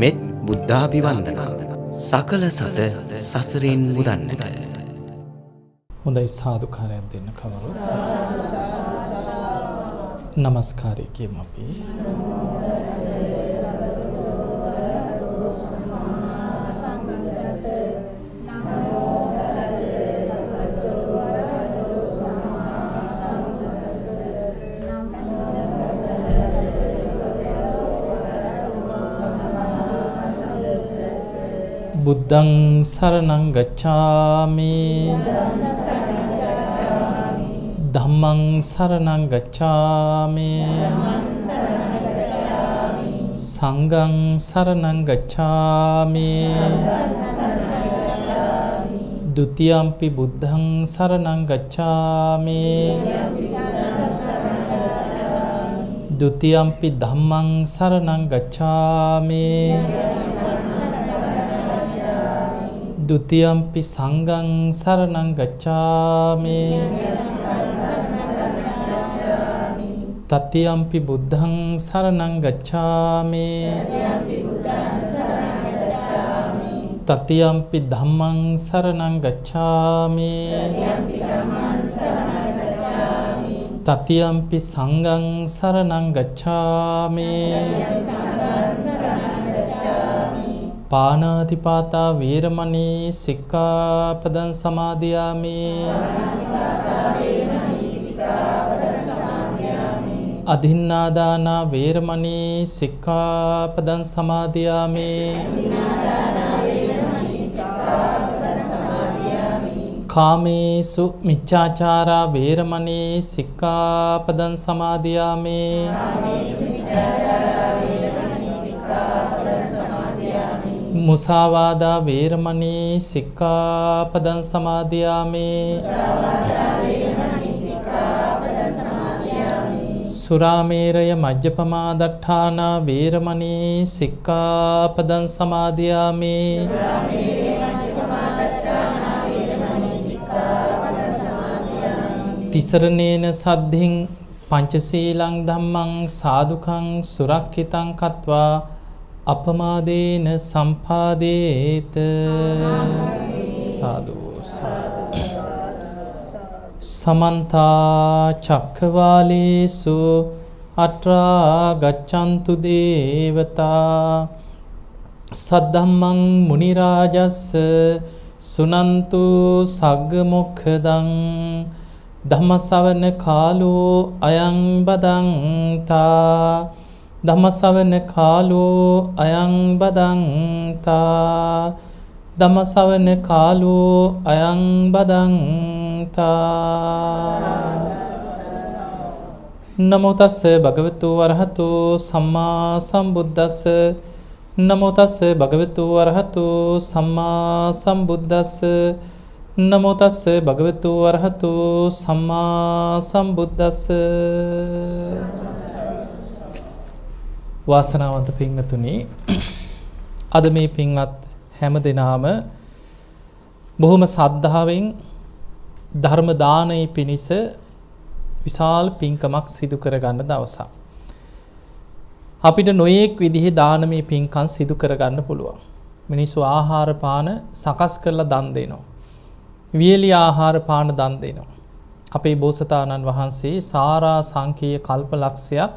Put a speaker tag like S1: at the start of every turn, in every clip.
S1: මෙත් බුද්ධාභිවන්දනා සකල සත සසරින් මුදන්නට.
S2: හොඳයි සාදුකාරයක් දෙන්න කවුරු. නමස්කාරය කියමු අපි. බුද්ධං සරණං ගච්ඡාමි ධම්මං සරණං ගච්ඡාමි සංඝං සරණං ගච්ඡාමි ဒ ුතියම්පි බුද්ධං සරණං ගච්ඡාමි ဒ ුතියම්පි ධම්මං සරණං ගච්ඡාමි ဒ ුතියම්පි සංඝං සරණං ගච්ඡාමි တတိယံ පි බුද්ධං සරණං ගච්ඡාමි တတိယံ පි ධම්මං සරණං ගච්ඡාමි တတိယံ පි සංඝං සරණං ගච්ඡාමි පාණාතිපාතා වේරමණී සික්ඛාපදං සමාදියාමි අදින්නාදානා වේරමණී සික්ඛාපදං සමාදියාමි කාමේසු මිච්ඡාචාරා වේරමණී සික්ඛාපදං සමාදියාමි මුසාවාදා වේරමණී සික්ඛාපදං සමාදියාමි සුරාමේරය මජ්ජපමා දට්ඨානා වේරමණී සික්ඛාපදං සමාදියාමි තිසරණේන සද්ධින් පංචශීලං ධම්මං සාදුකං සුරක්ඛිතං කତ୍වා අපමාදේන සම්පාදේත සාදු සමන්තා චක්ඛවාලේසු අත්‍රා ගච්ඡන්තු දේවතා සද්ධම්මං මුනි රාජස්ස සුනන්තු සග්ග මොක්ඛදං ධම්මසවන කාලෝ අයං බදන්තා ධම්මසවන කාලෝ අයං බදන්තා ධම්මසවන කාලෝ අයං බදන්තා නමෝ තස්ස භගවතු වරහතු සම්මා සම්බුද්දස්ස නමෝ තස්ස භගවතු වරහතු සම්මා සම්බුද්දස්ස නමෝ තස්ස භගවතු වරහතු සම්මා සම්බුද්දස්ස වාසනාවන්ත පින්වතුනි අද මේ පින්වත් හැම දිනාම බොහොම සද්ධාවෙන් ධර්ම දානයේ පිණිස විශාල පින්කමක් සිදු කරගන්න දවසක්. අපිට නොයේක් විදිහේ දානමය පින්කම් සිදු කරගන්න පුළුවන්. මිනිස්සු ආහාර පාන සකස් කරලා දන් දෙනවා. වියලි ආහාර පාන දන් දෙනවා. අපේ බෝසතාණන් වහන්සේ සාරා සංකේය කල්පලක්ෂයක්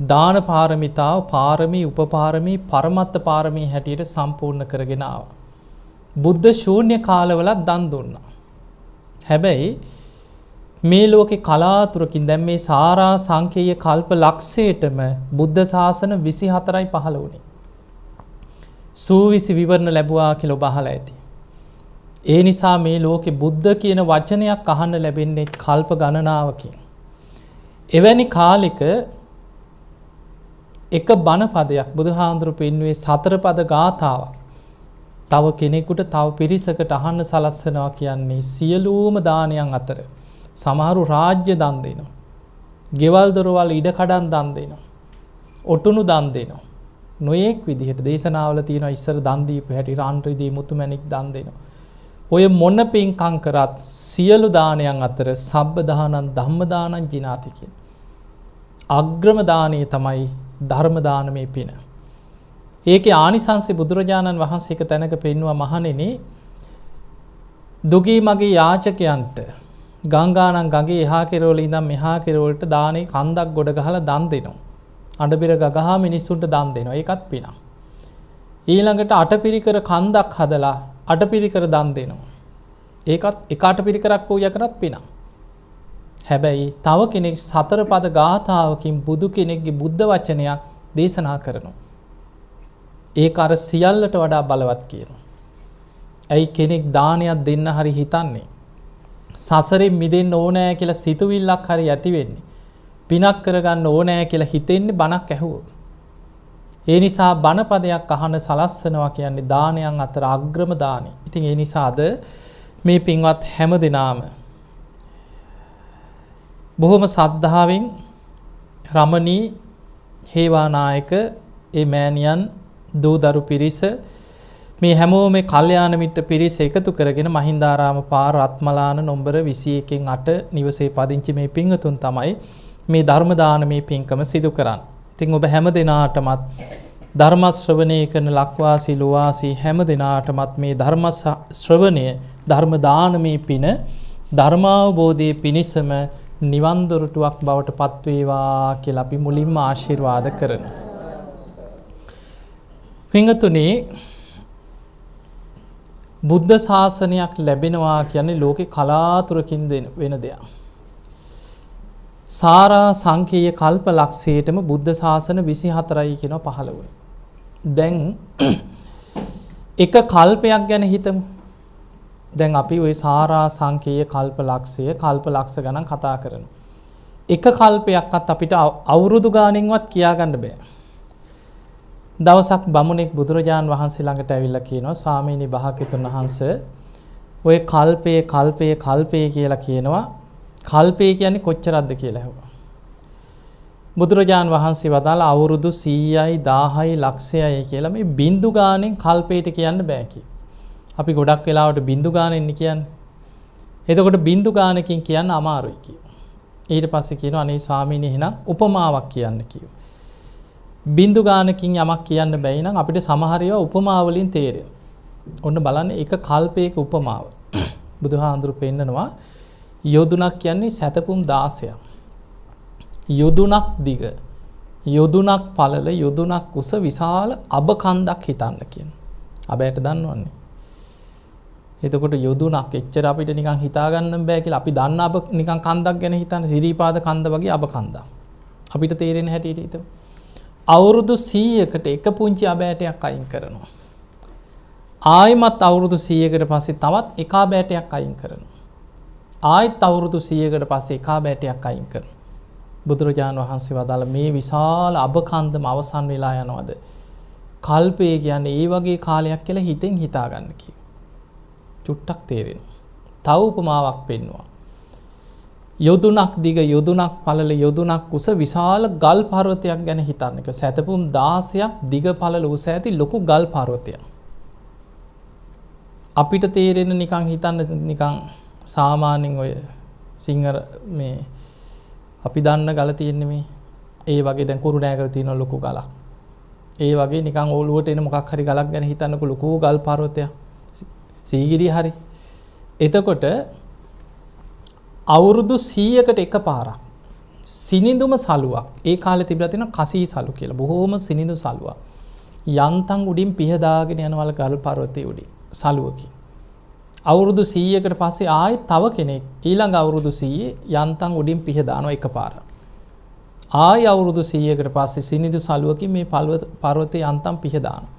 S2: දාන පාරමිතාව පාරමී උපපාරමී පරමත්ත පාරමී හැටියට සම්පූර්ණ කරගෙන ආවා. බුද්ධ ශූන්‍ය කාලවලත් දන් දුන්නා. හැබැයි මේ ලෝකේ කලාතුරකින් දැන් මේ සාරා සංකේය කල්ප ලක්ෂයටම බුද්ධ ශාසන 24යි පහළ වුණේ. සූවිසි විවරණ ලැබුවා කියලා ඔබ අහලා ඇති. ඒ නිසා මේ ලෝකේ බුද්ධ කියන වචනයක් අහන්න ලැබෙන්නේ කල්ප ගණනාවකින්. එවැනි කාලෙක එක බණ පදයක් බුදුහාඳුරු පෙන්වුවේ සතර පද ගාථාවක්. තව කෙනෙකුට තව පිරිසකට අහන්න සලස්සනවා කියන්නේ සියලුම දානයන් අතර සමහරු රාජ්‍ය දන් දෙනවා. ගෙවල් දොරවල් ඉඩ කඩන් දන් දෙනවා. ඔටුනු දන් දෙනවා. නොයෙක් විදිහට දේශනාවල තියෙනවා ඉස්සර දන් දීපු හැටි රාන් රිදී මුතුමැණික් දන් දෙනවා. ඔය මොන පින්කම් කරත් සියලු දානයන් අතර සබ්බ දානං ධම්ම දානං ජිනාති කියන අග්‍රම දානය තමයි ධර්ම දානමේ පින. ඒකේ ආනිසංසය බුදුරජාණන් වහන්සේ එක තැනක පෙන්වුවා මහණෙනි දුගී මගේ යාචකයන්ට ගංගානම් ගඟේ එහා කෙරවල ඉඳන් මෙහා කෙරවලට දානේ කන්දක් ගොඩ ගහලා දන් දෙනවා. අඬබිර ගගහා මිනිස්සුන්ට දන් දෙනවා. ඒකත් පිනක්. ඊළඟට අටපිරිකර කන්දක් හදලා අටපිරිකර දන් දෙනවා. ඒකත් එක අටපිරිකරක් පූජා කරත් පිනක්. හැබැයි තව කෙනෙක් සතර පද ගාථාවකින් බුදු කෙනෙක්ගේ බුද්ධ වචනයක් දේශනා කරනවා. ඒක අර සියල්ලට වඩා බලවත් කියනවා. ඇයි කෙනෙක් දානයක් දෙන්න හරි හිතන්නේ? සසරෙන් මිදෙන්න ඕනෑ කියලා සිතුවිල්ලක් හරි ඇති වෙන්නේ. පිනක් කරගන්න ඕනෑ කියලා හිතෙන්නේ බණක් ඇහුවොත්. ඒ නිසා බණපදයක් අහන සලස්සනවා කියන්නේ දානයන් අතර අග්‍රම දානෙ. ඉතින් ඒ නිසා අද මේ පින්වත් හැම දෙනාම බොහොම සද්ධාවෙන් රමණී හේවානායක ඒ මෑණියන් දූ දරු පිරිස මේ හැමෝම මේ කල්යාණ මිත්‍ර පිරිස එකතු කරගෙන මහින්දාරාම පාර රත්මලාන නොම්බර 21න් 8 නිවසේ පදිංචි මේ පින්වතුන් තමයි මේ ධර්ම දානමේ පින්කම සිදු කරන්නේ. ඉතින් ඔබ හැම දිනාටමත් ධර්ම ශ්‍රවණය කරන ලක්වාසී ලෝවාසී හැම දිනාටමත් මේ ධර්ම ශ්‍රවණය ධර්ම දානමේ පින ධර්මාවබෝධයේ පිණිසම නිවන් දොරටුවක් බවට පත් වේවා කියලා අපි මුලින්ම ආශිර්වාද කරනවා. පින්වතුනි බුද්ධ ශාසනයක් ලැබෙනවා කියන්නේ ලෝකේ කලාතුරකින් වෙන දෙයක්. සාරා සංඛේය කල්ප ලක්ෂයටම බුද්ධ ශාසන 24යි කියනවා පහළ වුණා. දැන් එක කල්පයක් ගැන හිතමු. දැන් අපි ওই සාරා සංඛේය කල්ප ලක්ෂය කල්ප ලක්ෂ ගණන් කතා කරනවා. එක කල්පයක්වත් අපිට අවුරුදු ගාණෙන්වත් කියා ගන්න බෑ. දවසක් බමුණෙක් බුදුරජාන් වහන්සේ ළඟට ඇවිල්ලා කියනවා ස්වාමීනි භාග්‍යතුන් වහන්සේ ඔය කල්පය කියලා කියනවා. කල්පය කියන්නේ කොච්චරක්ද කියලා ඇහුවා. බුදුරජාන් වහන්සේ වදාලා අවුරුදු 100යි 1000යි ලක්ෂයයි කියලා මේ බින්දු ගාණෙන් කල්පයට කියන්න බෑ කිය. අපි ගොඩක් වෙලාවට බින්දු ගාණෙන් කියන්නේ. එතකොට බින්දු ගාණකින් කියන්න අමාරුයි කිය. ඊට පස්සේ කියනවා අනේ ස්වාමීනි එහෙනම් උපමාවක් කියන්න කිව්වා. බින්දු ගානකින් යමක් කියන්න බැයි නම් අපිට සමහර ඒවා උපමා වලින් තේරෙනවා. ඔන්න බලන්න එක කල්පයක උපමාව. බුදුහාඳුරු පෙන්නනවා යොදුනක් කියන්නේ සැතපුම් 16ක්. යොදුනක් දිග, යොදුනක් පළල, යොදුනක් උස විශාල අබ කන්දක් හිතන්න කියන. අබයට දන්නවන්නේ. එතකොට යොදුනක් එච්චර අපිට නිකන් හිතා ගන්න බෑ කියලා අපි දන්න අබ නිකන් කන්දක් ගැන හිතන්න සිරිපාද කන්ද වගේ අබ කන්දක්. අපිට තේරෙන හැටියට හිතමු. අවුරුදු 100කට එක පුංචි අබෑටයක් අයින් කරනවා. ආයෙමත් අවුරුදු 100කට පස්සේ තවත් එක අබෑටයක් අයින් කරනවා. ආයෙත් අවුරුදු 100කට පස්සේ එක අබෑටයක් අයින් කරනවා. බුදුරජාණන් වහන්සේ වදාළ මේ විශාල අබ කන්දම අවසන් වෙලා යනවද? කල්පය කියන්නේ ඒ වගේ කාලයක් කියලා හිතෙන් හිතා ගන්න කිව්වා. චුට්ටක් තේරෙනවා. තව උපමාවක් පෙන්වුවා. යොදුනක් දිග යොදුනක් පළල යොදුනක් උස විශාල ගල් පර්වතයක් ගැන හිතන්න කිව්වා. සැතපුම් 16ක් දිග පළල උස ඇති ලොකු ගල් පර්වතයක්. අපිට තේරෙන නිකන් හිතන්න නිකන් සාමාන්‍යයෙන් ඔය සිංහර මේ අපි දන්න ගල තියෙන්නේ මේ ඒ වගේ දැන් කුරුණෑගල තියෙන ලොකු ගලක්. ඒ වගේ නිකන් ඕලුවට එන මොකක් හරි ගලක් ගැන හිතන්නකො ලොකු ගල් පර්වතයක්. සීගිරිය හරි. එතකොට අවුරුදු 100කට එක පාරක් සිනිඳුම සලුවක් ඒ කාලේ තිබිලා තියෙන කසී සලු කියලා බොහෝම සිනිඳු සලුවක් යන්තම් උඩින් පිහදාගෙන යනවල ගල් පර්වතයේ උඩින් සලුවකින් අවුරුදු 100කට පස්සේ ආයෙත් තව කෙනෙක් ඊළඟ අවුරුදු 100 යන්තම් උඩින් පිහදානවා එකපාර ආයෙ අවුරුදු 100කට පස්සේ සිනිඳු සලුවකින් මේ පර්වතයේ යන්තම් පිහදානවා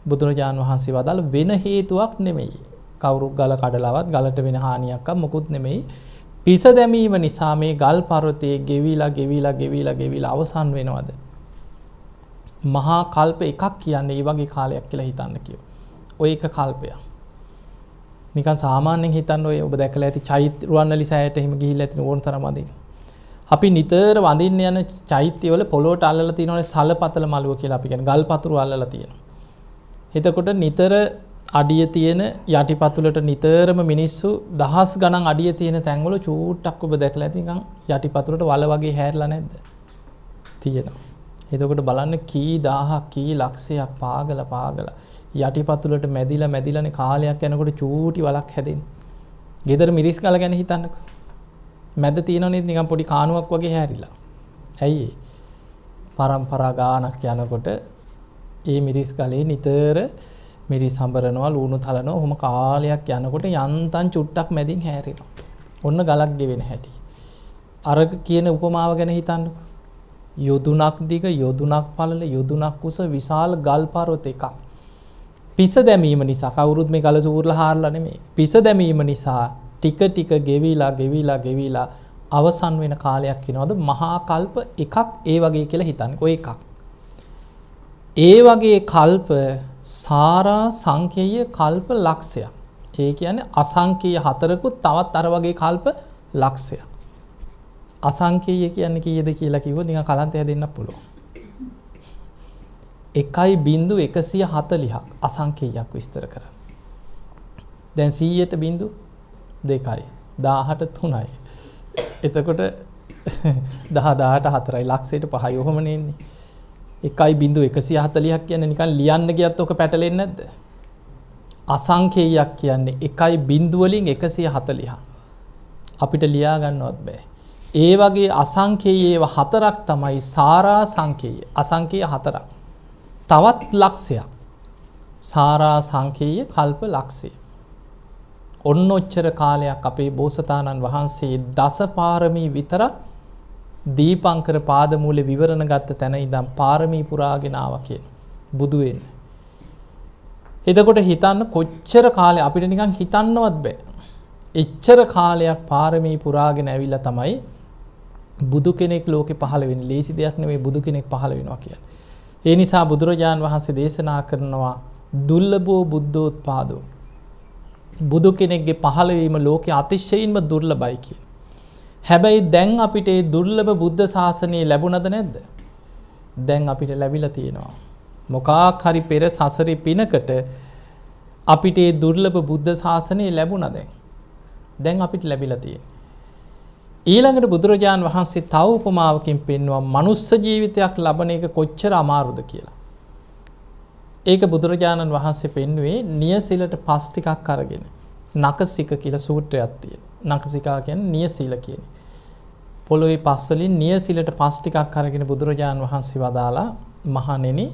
S2: බුදුරජාණන් වහන්සේ වදාළ වෙන හේතුවක් නෙමෙයි කවුරු ගල කඩලවත් ගලට වෙන හානියක් මොකුත් නෙමෙයි පිස දැමීම නිසා මේ ගල් පර්වතයේ ගෙවිලා අවසන් වෙනවද? මහා කල්ප එකක් කියන්නේ ඒ වගේ කාලයක් කියලා හිතන්න කියෝ. ඔය එක කල්පයක්. නිකන් සාමාන්‍යයෙන් හිතන්න ඔය ඔබ දැකලා ඇති චෛත්‍ය රුවන්වැලි සෑයට එහෙම ගිහිල්ලා ඇති ඕන තරම් වදින්න. අපි නිතර වඳින්න යන චෛත්‍යවල පොළොවට අල්ලලා තියෙනවනේ සලපතල මළුව කියලා අපි කියන්නේ ගල් පතුරු අල්ලලා තියෙනවා. එතකොට නිතර අඩිය තියෙන යටිපතුලට නිතරම මිනිස්සු දහස් ගණන් අඩිය තියෙන තැන්වල චූට්ටක් ඔබ දැකලා ඇති නිකන් යටිපතුලට වල වගේ හැරලා නැද්ද? තියෙනවා. එතකොට බලන්න කී දහහක් කී ලක්ෂයක් පාගල යටිපතුලට මැදිලානේ කාලයක් යනකොට චූටි වලක් හැදෙන්නේ. ගෙදර මිරිස් ගල ගැන හිතන්නකෝ. මැද තියෙනවනේ නිකන් පොඩි කානුවක් වගේ හැරිලා. ඇයි ඒ? පරම්පරා ගානක් යනකොට ඒ මිරිස් ගලේ නිතර මිරිස් හඹරනවා, ලුණු තලනවා. ඔහොම කාලයක් යනකොට යන්තම් චුට්ටක් මැදින් හැරෙනවා. ඔන්න ගලක් ගෙවෙන හැටි. අර කියන උපමාව ගැන හිතන්නකෝ. යොදුනක් දිග, යොදුනක් පළල, යොදුනක් උස විශාල ගල් පර්වත එකක්. පිස දැමීම නිසා කවුරුත් මේ ගල සූර්ලා හාරලා නෙමෙයි. පිස දැමීම නිසා ටික ගෙවිලා අවසන් වෙන කාලයක් වෙනවද මහා කල්ප එකක් ඒ වගේ කියලා හිතන්නේ. ඔය එකක්. ඒ වගේ කල්ප සාරා සංඛේය කල්ප ලක්ෂයක්. ඒ කියන්නේ අසංඛේය හතරකුත් තවත් අර වගේ කල්ප ලක්ෂයක්. අසංඛේය කියන්නේ කීයද කියලා කිව්වොත් නිකන් කලන්ත හැදෙන්නත් පුළුවන්. 1.140ක් අසංඛේයයක් විස්තර කරා. දැන් 100ට බිංදු 2යි 1000ට 3යි. එතකොට 10,000ට 4යි ලක්ෂයට 5යි ඔහොමනේ එන්නේ. 1.140ක් කියන්නේ නිකන් ලියන්න ගියත් ඔක පැටලෙන්නේ නැද්ද? අසංඛේයයක් කියන්නේ 1 බිංදු වලින් 140ක්. අපිට ලියා ගන්නවත් බෑ. ඒ වගේ අසංඛේයේව හතරක් තමයි සාරා සංඛේය. අසංඛේය හතරක්. තවත් ලක්ෂයක්. සාරා සංඛේය කල්ප ලක්ෂය. ඔන්න ඔච්චර කාලයක් අපේ බෝසතාණන් වහන්සේ දසපාරමී විතරක් දීපංකර පාදමූලේ විවරණ ගත්ත තැන ඉඳන් පාරමී පුරාගෙන ආවා කියන බුදු වෙන්න. එතකොට හිතන්න කොච්චර කාලයක් අපිට නිකන් හිතන්නවත් බෑ. එච්චර කාලයක් පාරමී පුරාගෙන ඇවිල්ලා තමයි බුදු කෙනෙක් ලෝකේ පහළ වෙන්නේ. ලේසි දෙයක් නෙවෙයි බුදු කෙනෙක් පහළ වෙනවා කියන්නේ. ඒ නිසා බුදුරජාන් වහන්සේ දේශනා කරනවා දුර්ලභෝ බුද්ධෝත්පාදෝ. බුදු කෙනෙක්ගේ පහළ වීම ලෝකේ අතිශයින්ම දුර්ලභයි කියන. හැබැයි දැන් අපිට මේ දුර්ලභ බුද්ධ ශාසනය ලැබුණද නැද්ද? දැන් අපිට ලැබිලා තියෙනවා. මොකක් හරි පෙර සසරේ පිනකට අපිට මේ දුර්ලභ බුද්ධ ශාසනය ලැබුණා දැන්. දැන් අපිට ලැබිලා තියෙනවා. ඊළඟට බුදුරජාන් වහන්සේ තව උපමාවකින් පෙන්වුවා මනුස්ස ජීවිතයක් ලබන එක කොච්චර අමාරුද කියලා. ඒක බුදුරජාණන් වහන්සේ පෙන්වුවේ නියසිලට පස් ටිකක් අරගෙන නකසික කියලා සූත්‍රයක් තියෙනවා. නකසිකා කියන්නේ නියසිල කියන්නේ. පොළොවේ පස් වලින් නියසිලට පස් ටිකක් අරගෙන බුදුරජාණන් වහන්සේ වදාලා මහණෙනි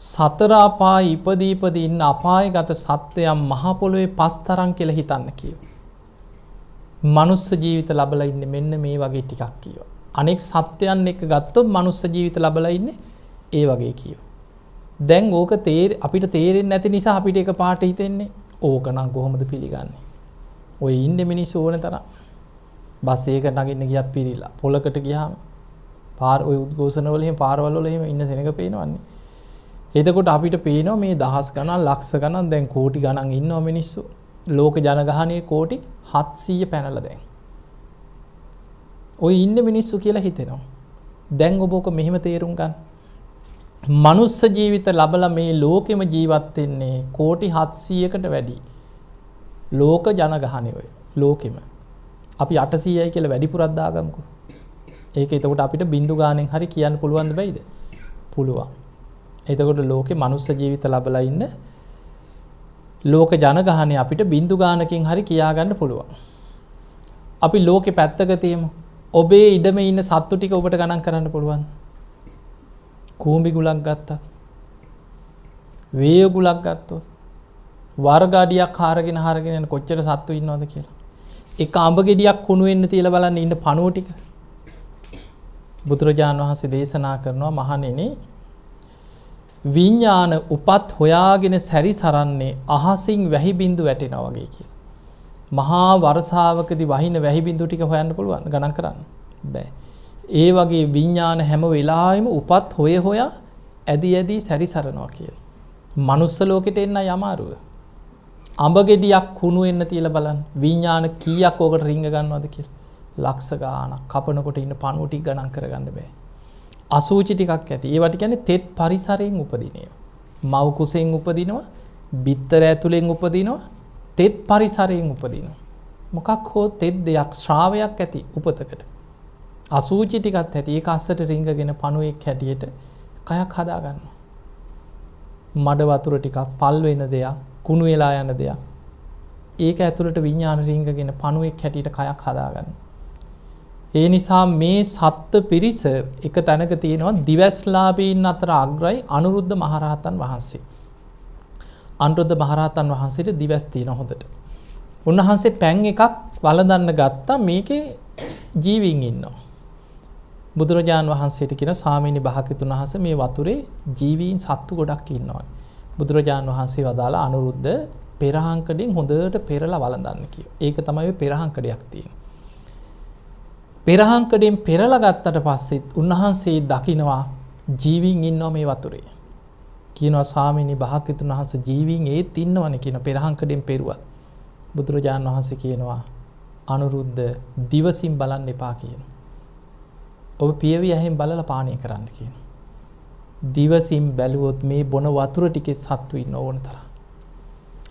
S2: සතර අපාය ඉපදී ඉන්න අපායගත සත්වයන් මහ පොළොවේ පස් තරම් කියලා හිතන්න කියනවා. මනුස්ස ජීවිත ලබලා ඉන්නේ මෙන්න මේ වගේ ටිකක් කියනවා. අනෙක් සත්වයන් එක්ක ගත්තොත් මනුස්ස ජීවිත ලබලා ඉන්නේ ඒ වගේ කියනවා. දැන් ඕක අපිට තේරෙන්නේ නැති නිසා අපිට එක පාට හිතෙන්නේ ඕක නම් කොහොමද පිළිගන්නේ? ඔය ඉන්නේ මිනිස්සු ඕන තරම්. බස් එක නගින්න ගියක් පිරිලා. පොලකට ගියාම ඔය උද්ඝෝෂණ වල එහෙම පාරවල් වල එහෙම ඉන්න සෙනඟ පේනවන්නේ. එතකොට අපිට පේනවා මේ දහස් ගණන් ලක්ෂ ගණන් දැන් කෝටි ගණන් ඉන්නවා මිනිස්සු. ලෝක ජනගහනයේ කෝටි 700 පැනලා දැන්. ඔය ඉන්න මිනිස්සු කියලා හිතෙනවා. දැන් ඔබ ඔක මෙහෙම තේරුම් ගන්න. මනුස්ස ජීවිත ලබලා මේ ලෝකෙම ජීවත් වෙන්නේ කෝටි 700කට වැඩි. ලෝක ජනගහනය ඔය ලෝකෙම. අපි 800යි කියලා වැඩිපුරක් දාගමුකෝ. ඒක එතකොට අපිට බින්දු ගානෙන් හරි කියන්න පුළුවන්ද බැයිද? පුළුවන්. එතකොට ලෝකේ මනුස්ස ජීවිත ලබලා ඉන්න ලෝක ජනගහනය අපිට බින්දු ගානකින් හරි කියාගන්න පුළුවන්. අපි ලෝකේ පැත්තක තියමු. ඔබේ ඉඩමේ ඉන්න සත්තු ටික ඔබට ගණන් කරන්න පුළුවන්. කූඹි ගුලක් ගත්තත්, වේය ගුලක් ගත්තොත්, වර්ග අඩියක් හාරගෙන යන කොච්චර සත්තු ඉන්නවද කියලා. එක අඹ ගෙඩියක් කුණු වෙන්න තියලා බලන්න ඉන්න පණුව ටික. බුදුරජාණන් වහන්සේ දේශනා කරනවා මහණෙනි විඥාන උපත් හොයාගෙන සැරිසරන්නේ අහසින් වැහි බින්දු වැටෙනවා වගේ කියලා. මහා වර්ෂාවකදී වහින වැහි බින්දු ටික හොයන්න පුළුවන් ගණන් කරන්න බෑ. ඒ වගේ විඥාන හැම වෙලාවෙම උපත් හොයා ඇදී සැරිසරනවා කියලා. මනුස්ස ලෝකෙට එන්නයි අමාරුව. අඹ ගෙඩියක් කුණු වෙන්න තියලා බලන්න විඥාන කීයක් ඕකට රිංග ගන්නවද කියලා. ලක්ෂ ගාණක් කපනකොට ඉන්න පණුව ටික ගණන් කරගන්න බෑ. අසූචි ටිකක් ඇති. ඒවට කියන්නේ තෙත් පරිසරයෙන් උපදින ඒවා. මව් කුසෙන් උපදිනවා, බිත්තර ඇතුලෙන් උපදිනවා, තෙත් පරිසරයෙන් උපදිනවා. මොකක් හෝ තෙත් දෙයක් ශ්‍රාවයක් ඇති උපතකට. අසූචි ටිකක් ඇති. ඒක අස්සට රිංගගෙන පණුවෙක් හැටියට කයක් හදාගන්නවා. මඩ වතුර ටිකක් පල් වෙන දෙයක්, කුණු වෙලා යන දෙයක්. ඒක ඇතුළට විඥාන රිංගගෙන පණුවෙක් හැටියට කයක් හදාගන්නවා. ඒ නිසා මේ සත්ත්ව පිරිස එක තැනක තියෙනවා දිවස්ලාභීන් අතර අග්‍රයි අනුරුද්ධ මහරහතන් වහන්සේ. අනුරුද්ධ මහරහතන් වහන්සේට දිවස් තියෙන හොඳට. උන්වහන්සේ පැන් එකක් වළඳන්න ගත්තා මේකේ ජීවීන් ඉන්නවා. බුදුරජාණන් වහන්සේට කියන ස්වාමීනි භාග්‍යතුන් වහන්සේ මේ වතුරේ ජීවීන් සත්තු ගොඩක් ඉන්නවා. බුදුරජාණන් වහන්සේ වදාලා අනුරුද්ධ පෙරහංකඩෙන් හොඳට පෙරලා වළඳන්න කිව්වා. ඒක තමයි ඔය පෙරහංකඩයක් තියෙන්නේ. පෙරහංකඩෙන් පෙරලා ගත්තට පස්සෙත් උන්වහන්සේ දකිනවා ජීවීන් ඉන්නවා මේ වතුරේ. කියනවා ස්වාමීනි භාග්‍යතුන් වහන්සේ ජීවීන් ඒත් ඉන්නවනේ කියන පෙරහංකඩෙන් පෙරුවත්. බුදුරජාණන් වහන්සේ කියනවා අනුරුද්ධ දිවසින් බලන්න එපා කියනවා. ඔබ පියවි ඇහෙන් බලලා පානය කරන්න කියනවා. දිවසින් බැලුවොත් මේ බොන වතුර ටිකේ සත්තු ඉන්න ඕන තරම්.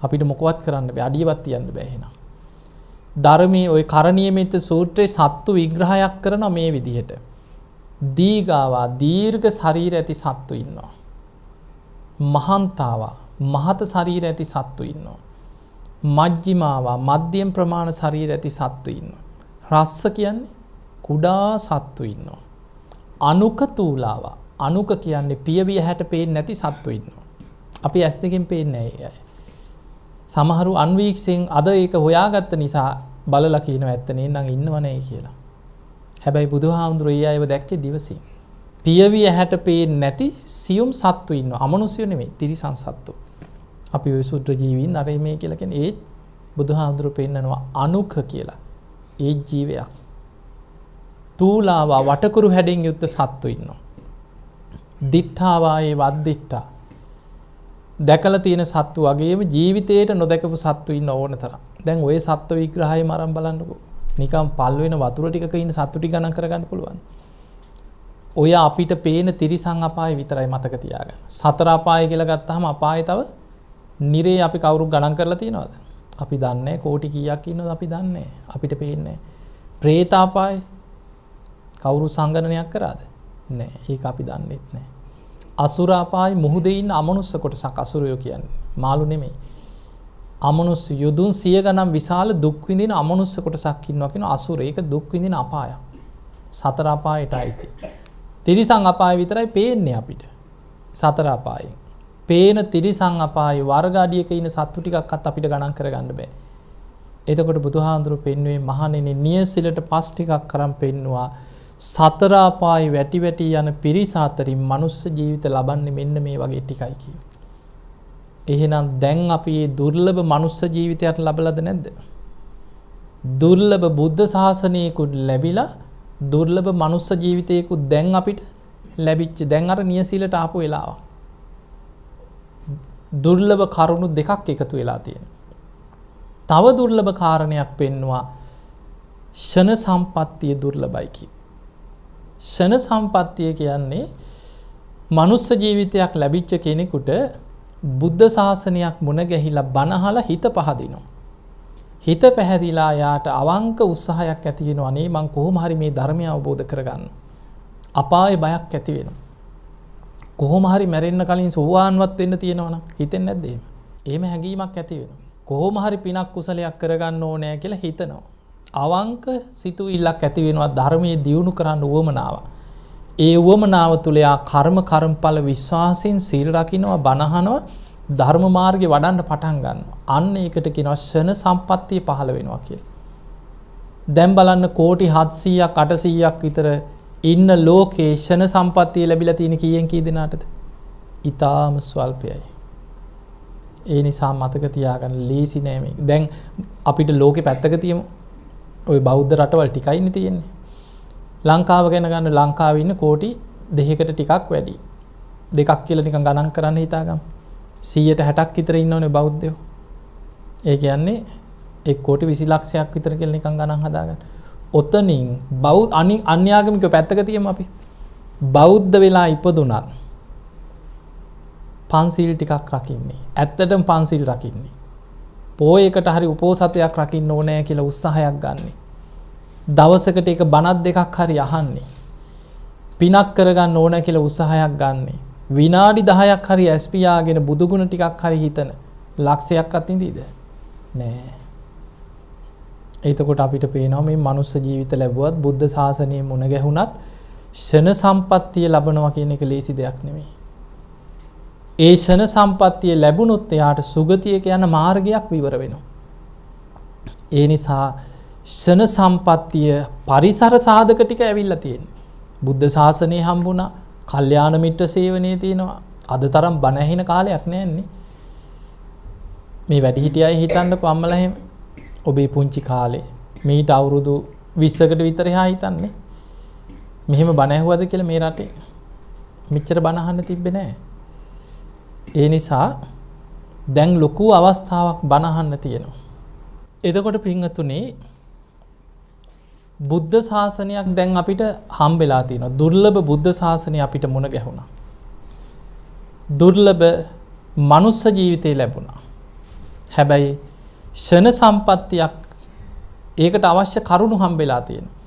S2: අපිට මොකවත් කරන්න බෑ. අඩියවත් තියන්න බෑ එහෙනම්. ධර්මයේ ওই කරණීයමෙත් සූත්‍රයේ සත්තු විග්‍රහයක් කරන මේ විදිහට. දීගාවා දීර්ඝ ශරීර ඇති සත්තු ඉන්නවා. මහන්තාවා මහත ශරීර ඇති සත්තු ඉන්නවා. මජ්ජිමාවා මධ්‍යම ප්‍රමාණ ශරීර ඇති සත්තු ඉන්නවා. රස්ස කියන්නේ කුඩා සත්තු ඉන්නවා. අනුක තූලාවා අනුක කියන්නේ පියවිය හැට පේන්නේ නැති සත්තු ඉන්නවා. අපි ඇස් දෙකෙන් පේන්නේ නැහැ. සමහරු අන්වීක්ෂයෙන් අද ඒක හොයාගත්ත නිසා බලලා කියනවා ඇත්ත නේනම් ඉන්නව නැහැ කියලා. හැබැයි බුදුහාමුදුරේ ඒ අයව දැක්කේ දිවසින්. පියවිය හැට පේන්නේ නැති සියුම් සත්තු ඉන්නවා. අමනුෂ්‍යෝ නෙමෙයි, තිරිසන් සත්තු. අපි ඔය සුද්ධ ජීවීන් අර මේ කියලා කියන්නේ ඒ බුදුහාමුදුරේ පෙන්නනවා අනුක කියලා. ඒ ජීවයක්. තූලාවා වටකුරු හැඩෙන් යුක්ත සත්තු ඉන්නවා. දිඨාවා ඒ වද්දිඨා දැකලා තියෙන සත්තු වගේම ජීවිතේට නොදැකපු සත්තු ඉන්න ඕන තරම්. දැන් ওই සත්ත්ව විග්‍රහයම අරන් බලන්නකෝ. නිකන් පල් වෙන වතුර ටිකක ඉන්න සත්තු ටික ගණන් කරගන්න පුළුවන්. ඔය අපිට පේන තිරිසන් අපාය විතරයි මතක තියාගන්න. සතර අපාය කියලා ගත්තාම අපායේ තව නිරේ අපි කවුරු ගණන් කරලා තියෙනවද? අපි දන්නේ නැහැ. කෝටි කීයක් ඉන්නවද අපි දන්නේ නැහැ. අපිට පේන්නේ නැහැ. പ്രേත අපාය කවුරු සංගණනයක් කරාද? නැහැ. ඒක අපි දන්නේත් නැහැ. අසුර අපාය මුහුදේ ඉන්න අමනුස්ස කොටසක් අසුරයෝ කියන්නේ. මාළු නෙමෙයි. අමනුස්ස යොදුන් 100 ගණන් විශාල දුක් විඳින අමනුස්ස කොටසක් ඉන්නවා කියන අසුර. ඒක දුක් විඳින අපායක්. සතර අපායටයි තියෙන්නේ. තිරිසන් අපාය විතරයි පේන්නේ අපිට. සතර අපායේ. පේන තිරිසන් අපායේ වර්ග අඩියක ඉන්න සත්තු ටිකක්වත් අපිට ගණන් කරගන්න බෑ. එතකොට බුදුහාඳුරු පෙන්වුවේ මහණෙනි නියසිලට පස් ටිකක් කරන් පෙන්නවා. සතර අපායේ වැටි වැටි යන පිරිස අතරින් මනුස්ස ජීවිත ලබන්නේ මෙන්න මේ වගේ ටිකයි කියනවා. එහෙනම් දැන් අපි මේ දුර්ලභ මනුස්ස ජීවිතයක් ලබලාද නැද්ද? දුර්ලභ බුද්ධ ශාසනයකුත් ලැබිලා දුර්ලභ මනුස්ස ජීවිතයකුත් දැන් අපිට ලැබිච්ච. දැන් අර නියසිලට ආපු වෙලාව. දුර්ලභ කරුණු දෙකක් එකතු වෙලා තියෙනවා. තව දුර්ලභ කාරණයක් පෙන්නවා ෂණ සම්පත්තිය දුර්ලභයි කිය. ෂණ සම්පත්තිය කියන්නේ මනුස්ස ජීවිතයක් ලැබිච්ච කෙනෙකුට බුද්ධ ශාසනයක් මුණ ගැහිලා බණහලා හිත පහදිනවා. හිත පැහැදිලා යාට අවංක උත්සාහයක් ඇති වෙනවා. අනේ මං කොහොම හරි මේ ධර්මය අවබෝධ කරගන්න. අපායේ බයක් ඇති වෙනවා. කොහොම හරි මැරෙන්න කලින් සෝවාන්වත් වෙන්න තියෙනවනම් හිතෙන්නේ නැද්ද එහෙම? එහෙම හැඟීමක් ඇති වෙනවා. කොහොම හරි පිනක් කුසලයක් කරගන්න ඕනෑ කියලා හිතනවා. අවංක සිතුවිල්ලක් ඇති වෙනවා ධර්මයේ දියුණු කරන්න උවමනාව. ඒ උවමනාව තුල යා කර්මඵල විශ්වාසයෙන් සීල රකින්නවා, බණ අහනවා, ධර්ම මාර්ගේ වඩන්න පටන් ගන්නවා. අන්න ඒකට කියනවා ෂණ සම්පත්තිය පහළ වෙනවා කියලා. දැන් බලන්න කෝටි 700ක් 800ක් විතර ඉන්න ලෝකේ ෂණ සම්පත්තිය ලැබිලා තියෙන කීයෙන් කී දෙනාටද? ඊටාම ස්වල්පයයි. ඒ නිසා මතක තියාගන්න ලීසි නෑ මේක. දැන් අපිට ලෝකේ පැත්තක තියමු. ওই බෞද්ධ රටවල් ටිකයිනේ තියෙන්නේ. ලංකාව ගැන ගන්න ලංකාවේ ඉන්න කෝටි 2කට ටිකක් වැඩි. දෙකක් කියලා නිකන් ගණන් කරන්න හිතාගමු. 160ක් විතර ඉන්නෝනේ බෞද්ධයෝ. ඒ කියන්නේ 1 කෝටි 20 ලක්ෂයක් විතර කියලා නිකන් ගණන් හදාගන්න. ඔතනින් අන්‍යාගමික පැත්තක තියමු අපි. බෞද්ධ වෙලා ඉපදුනත් පන්සිල් ටිකක් රකින්නේ. ඇත්තටම පන්සිල් රකින්නේ. පොයකට හරි උපෝසතයක් රකින්න ඕනේ කියලා උත්සාහයක් ගන්න. දවසකට එක බණක් දෙකක් හරි අහන්නේ. පිනක් කරගන්න ඕන කියලා උත්සාහයක් ගන්නෙ විනාඩි 10ක් හරි ඇස්පියාගෙන බුදුගුණ ටිකක් හරි හිතන ලක්ෂයක් අත්ින්දීද නෑ. එතකොට අපිට පේනවා මේ මනුස්ස ජීවිත ලැබුවත් බුද්ධ ශාසනයේ මුණ ගැහුණත් ෂණ සම්පත්තිය ලබනවා කියන එක ලේසි දෙයක් නෙමෙයි. ඒ ෂණ සම්පත්තිය ලැබුණොත් එයාට සුගතියක යන මාර්ගයක් විවර වෙනවා. ඒ නිසා ෂණ සම්පත්තිය පරිසර සාධක ටික ඇවිල්ලා තියෙනවා. බුද්ධ ශාසනය හම්බුණා, කල්යාණ මිත්‍ර සේවනයේ තියෙනවා. අද තරම් බණ ඇහින කාලයක් නෑන්නේ. මේ වැඩිහිටිය අය හිතන්නකෝ අම්මලා එහෙම. ඔබේ පුංචි කාලේ මීට අවුරුදු 20කට විතර එහා හිතන්නේ. මෙහෙම බණ ඇහුවද කියලා මේ රටේ. මෙච්චර බණ අහන්න තිබ්බේ නෑ. ඒ නිසා දැන් ලොකු අවස්ථාවක් බණ අහන්න තියෙනවා. එතකොට පින්වතුනි බුද්ධ ශාසනයක් දැන් අපිට හම්බෙලා තියෙනවා. දුර්ලභ බුද්ධ ශාසනය අපිට මුණ ගැහුණා. දුර්ලභ මනුස්ස ජීවිතේ ලැබුණා. හැබැයි ෂණ සම්පත්තියක් ඒකට අවශ්‍ය කරුණු හම්බෙලා තියෙනවා.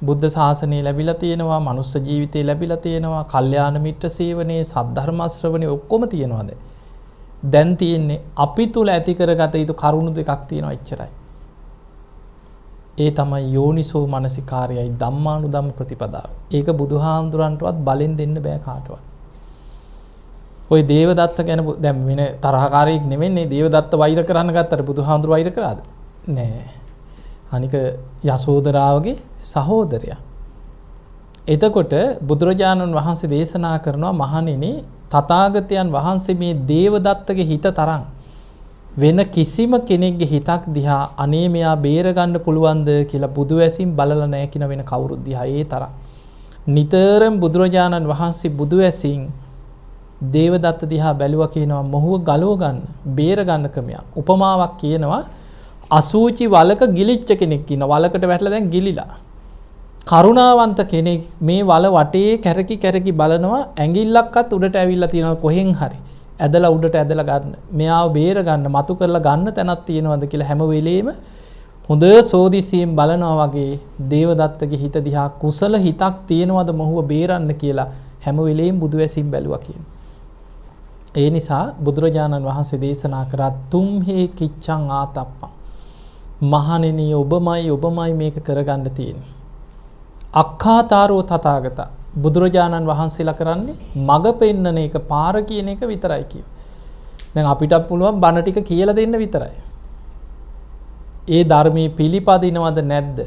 S2: බුද්ධ ශාසනය ලැබිලා තියෙනවා, මනුස්ස ජීවිතේ ලැබිලා තියෙනවා, කල්යාණ මිත්‍ර සේවනයේ සද්ධර්ම ශ්‍රවණේ ඔක්කොම තියෙනවාද? දැන් තියෙන්නේ අපි තුල ඇති කරගත යුතු කරුණු දෙකක් තියෙනවා එච්චරයි. ඒ තමයි යෝනිසෝ මනසිකාරයයි ධම්මානුධම්ම ප්‍රතිපදාව. ඒක බුදුහාමුදුරන්ටවත් බලෙන් දෙන්න බෑ කාටවත්. ඔය දේවදත්ත ගැන දැන් වෙන තරහකාරයෙක් නෙමෙන්නේ දේවදත්ත වෛර කරන්න ගත්තට බුදුහාමුදුර වෛර කරාද? නෑ. අනික යසෝදරාවගේ සහෝදරයා. එතකොට බුදුරජාණන් වහන්සේ දේශනා කරනවා මහණෙනි තථාගතයන් වහන්සේ මේ දේවදත්තගේ හිත තරම් වෙන කිසිම කෙනෙක්ගේ හිතක් දිහා අනේ මෙයා බේර ගන්න පුළුවන්ද කියලා බුදු ඇසින් බලලා නැහැ කියන වෙන කවුරුත් දිහා ඒ තරම් නිතරම බුදුරජාණන් වහන්සේ බුදු ඇසින් දේවදත්ත දිහා බැලුවා කියනවා මොහුව ගලව ගන්න බේර ගන්න ක්‍රමයක්. උපමාවක් කියනවා අසූචි වලක ගිලිච්ච කෙනෙක් ඉන්න වලකට වැටලා දැන් ගිලිලා. කරුණාවන්ත කෙනෙක් මේ වල වටේ කැරකි කැරකි බලනවා ඇඟිල්ලක්වත් උඩට ඇවිල්ලා තියෙනවා කොහෙන් හරි. ඇදලා උඩට ඇදලා ගන්න. මෙයාව බේර ගන්න, මතු කරලා ගන්න තැනක් තියෙනවද කියලා හැම වෙලෙම හොඳ සෝදිසියෙන් බලනවා වගේ දේවදත්තගේ හිත දිහා කුසල හිතක් තියෙනවද මොහුව බේරන්න කියලා හැම වෙලෙම බුදු ඇසින් බැලුවා කියන. ඒ නිසා බුදුරජාණන් වහන්සේ දේශනා කරා තුම්හි කිච්ඡං ආතප්පං. මහණෙනි ඔබමයි මේක කරගන්න තියෙන්නේ. අක්ඛාතාරෝ තථාගත බුදුරජාණන් වහන්සේලා කරන්නේ මග පෙන්නන එක පාර කියන එක විතරයි කියව. දැන් අපිටත් පුළුවන් බණ ටික කියලා දෙන්න විතරයි. ඒ ධර්මයේ පිළිපදිනවද නැද්ද?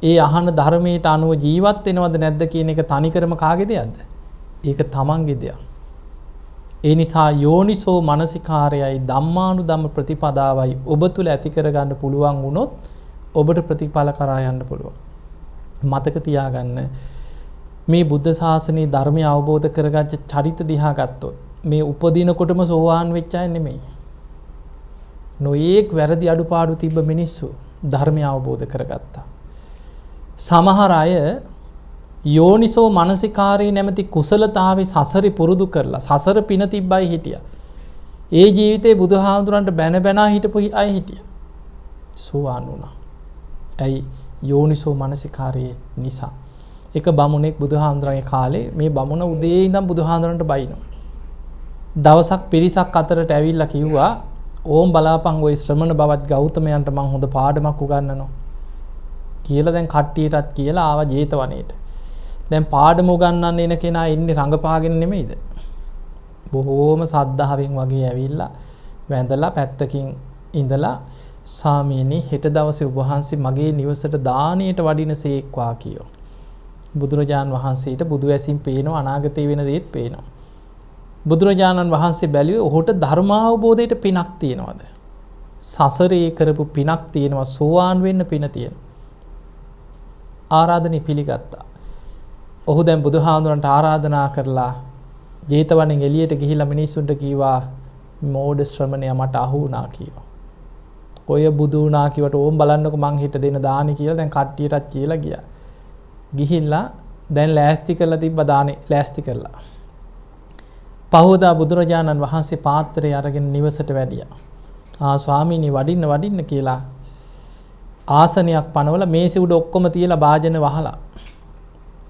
S2: ඒ අහන ධර්මයට අනුව ජීවත් වෙනවද නැද්ද කියන එක තනිකරම කාගේ දෙයක්ද? ඒක තමන්ගේ දෙයක්. ඒ නිසා යෝනිසෝ මනසිකාරයයි ධම්මානුධම්ම ප්‍රතිපදාවයි ඔබ තුල ඇති කරගන්න පුළුවන් වුණොත් ඔබට ප්‍රතිඵල කරා යන්න පුළුවන්. මතක තියාගන්න මේ බුද්ධ ශාසනයේ ධර්මය අවබෝධ කරගත්ත චරිත දිහා ගත්තොත් මේ උපදිනකොටම සෝවාන් වෙච්ච අය නෙමෙයි. නොයේක් වැරදි අඩුපාඩු තිබ්බ මිනිස්සු ධර්මය අවබෝධ කරගත්තා. සමහර අය යෝනිසෝ මනසිකාරී නැමැති කුසලතාවේ සසරි පුරුදු කරලා සසර පින තිබ්බයි හිටියා. ඒ ජීවිතේ බුදුහාමුදුරන්ට බැන බැනා හිටපු අය හිටියා. සෝවාන් වුණා. ඇයි? යෝනිසෝ මනසිකාරයේ නිසා. එක බමුණෙක් බුදුහාමුදුරන්ගේ කාලේ මේ බමුණ උදේ ඉඳන් බුදුහාමුදුරන්ට බයිනවා. දවසක් පිරිසක් අතරට ඇවිල්ලා කිව්වා ඕම් බලාපන් ওই ශ්‍රමණ බවත් ගෞතමයන්ට මං හොඳ පාඩමක් උගන්වනවා කියලා දැන් කට්ටියටත් කියලා ආවා ජේතවනේට. දැන් පාඩම උගන්වන්න එන කෙනා ඉන්නේ රඟපාගෙන නෙමෙයිද? බොහෝම සද්ධාවෙන් වගේ ඇවිල්ලා වැඳලා පැත්තකින් ඉඳලා ස්වාමීනි හෙට දවසේ ඔබ වහන්සේ මගේ නිවසට දාණයට වඩිනසේක්වා කියෝ. බුදුරජාණන් වහන්සේට බුදු ඇසින් පේනවා අනාගතේ වෙන දේත් පේනවා. බුදුරජාණන් වහන්සේ බැලුවේ ඔහුට ධර්මාවබෝධයට පිනක් තියෙනවද? සසරේ කරපු පිනක් තියෙනවා සෝවාන් වෙන්න පින තියෙනවා. ආරාධනෙ පිළිගත්තා. ඔහු දැන් බුදුහාමුදුරන්ට ආරාධනා කරලා ජේතවනෙන් එළියට ගිහිල්ලා මිනිස්සුන්ට කිව්වා මෝඩ ශ්‍රමණයා මට අහු වුණා කිව්වා. ඔය බුදු වුණා කිව්වට ඕම් බලන්නකො මං හිට දෙන දානි කියලා දැන් කට්ටියටත් කියලා ගියා. ගිහිල්ලා දැන් ලෑස්ති කරලා තිබ්බ දානේ ලෑස්ති කරලා. පහවදා බුදුරජාණන් වහන්සේ පාත්‍රය අරගෙන නිවසට වැඩියා. ස්වාමීනි වඩින්න කියලා ආසනයක් පනවලා මේසෙ උඩ ඔක්කොම තියලා භාජන වහලා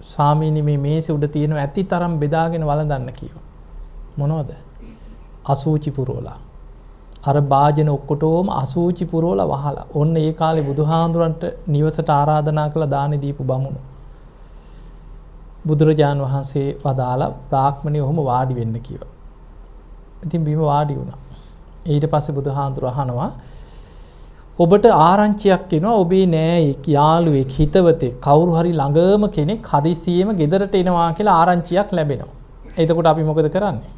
S2: ස්වාමීනි මේ මේසෙ උඩ තියෙන ඇති තරම් බෙදාගෙන වළඳන්න කිව්වා. මොනවද? අසූචි පුරවලා. අර භාජන ඔක්කොටම අසූචි පුරවලා වහලා. ඔන්න ඒ කාලේ බුදුහාඳුරන්ට නිවසට ආරාධනා කළ දානි දීපු බමුණු. බුදුරජාණන් වහන්සේ වදාලා බ්‍රාහ්මණය ඔහොම වාඩි වෙන්න කිව්වා. ඉතින් බිම වාඩි වුණා. ඊට පස්සේ බුදුහාඳුර අහනවා ඔබට ආරංචියක් එනවා ඔබේ නෑයෙක් යාළුවෙක් හිතවතෙක් කවුරු හරි ළඟම කෙනෙක් හදිසියෙම ගෙදරට එනවා කියලා ආරංචියක් ලැබෙනවා. එතකොට අපි මොකද කරන්නේ?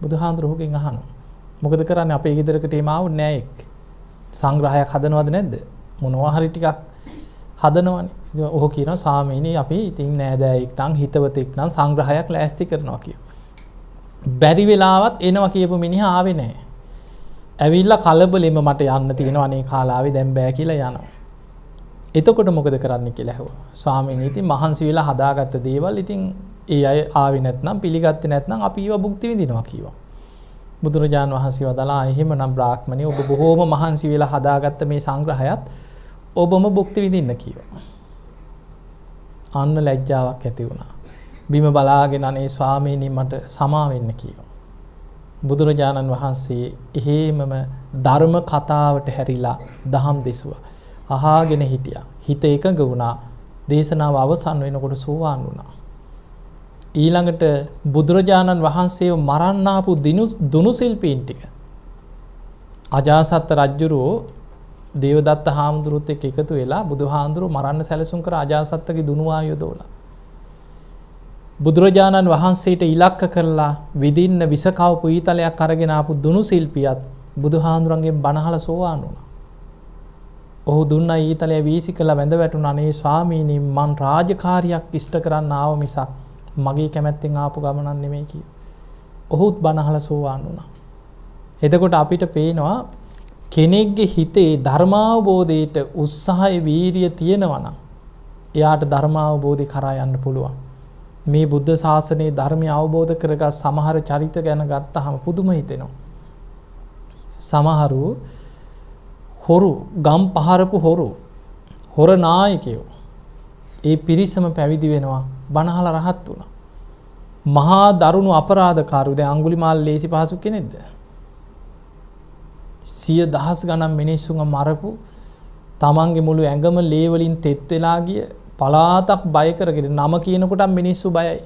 S2: බුදුහාඳුර ඔහුගෙන් අහනවා. මොකද කරන්නේ අපේ ගෙදරකට එම ආව නෑයෙක්. සංග්‍රහයක් හදනවද නැද්ද? මොනවා හරි ටිකක් හදනවනේ. ඉතින් ඔහු කියනවා ස්වාමීනි අපි ඉතින් නෑදෑයෙක් නම් හිතවතෙක් නම් සංග්‍රහයක් ලෑස්ති කරනවා කියලා. බැරි වෙලාවත් එනවා කියපු මිනිහා ආවේ නැහැ. ඇවිල්ලා කලබලෙම මට යන්න තියෙනවා අනේ කාලාවේ දැන් බෑ කියලා යනවා. එතකොට මොකද කරන්න කියලා ඇහුවා. ස්වාමීනි ඉතින් මහන්සි වෙලා හදාගත්ත දේවල් ඉතින් ඒ අය ආවේ නැත්නම් පිළිගත්තේ නැත්නම් අපි ඒව භුක්ති විඳිනවා කිව්වා. බුදුරජාණන් වහන්සේ වදාලා එහෙමනම් බ්‍රාහ්මණය ඔබ බොහෝම මහන්සි වෙලා හදාගත්ත මේ සංග්‍රහයත් ඔබම භුක්ති විඳින්න කිව්වා. අන්න ලැජ්ජාවක් ඇති වුණා. බිම බලාගෙන අනේ ස්වාමීනි මට සමා වෙන්න කිව්වා. බුදුරජාණන් වහන්සේ එහෙමම ධර්ම කතාවට හැරිලා දහම් දෙසුවා. අහාගෙන හිටියා. හිත එකඟ වුණා. දේශනාව අවසන් වෙනකොට සෝවාන් වුණා. ඊළඟට බුදුරජාණන් වහන්සේව මරන්න ආපු දුනු ශිල්පීන් ටික අජාසත් රජුරෝ දේවදත්ත හාමුදුරුවොත් එක්ක එකතු වෙලා බුදුහාඳුරෝ මරන්න සැලසුම් කර අජාසත්තගේ දුනු ආයුධවල බුදුරජාණන් වහන්සේට ඉලක්ක කරලා විදින්න විසකවපු ඊතලයක් අරගෙන ආපු දුනු ශිල්පියත් බුදුහාඳුරන්ගෙන් බණහල සෝවාන් වුණා. ඔහු දුන්න ඊතලය වීසි කළ වැඳ වැටුණා. අනේ ස්වාමීනි මං රාජකාරියක් ඉෂ්ට කරන්න ආව මිසක් මගේ කැමැත්තෙන් ආපු ගමනක් නෙමෙයි කිව්වා. ඔහුත් බණහල සෝවාන් වුණා. එතකොට අපිට පේනවා කෙනෙක්ගේ හිතේ ධර්මාවබෝධයට උත්සාහය වීරිය තියෙනවා නම් එයාට ධර්මාවබෝධය කරා යන්න පුළුවන්. මේ බුද්ධ ශාසනයේ ධර්මය අවබෝධ කරගත් සමහර චරිත ගැන ගත්තහම පුදුම හිතෙනවා. සමහරු හොරු ගම් පහරපු හොර නායකයෝ ඒ පිරිසම පැවිදි වෙනවා බණහල රහත් වුණා. මහා දරුණු අපරාධකාරයෝ දැන් අඟුලිමාල ලේසි පහසු කෙනෙක්ද? 100,000 ගණන් මිනිස්සුන්ව මරපු තමන්ගේ මුළු ඇඟම ලේ වලින් තෙත් වෙලා ගිය පලාතක් බය කරගෙන නම කියනකොට මිනිස්සු බයයි.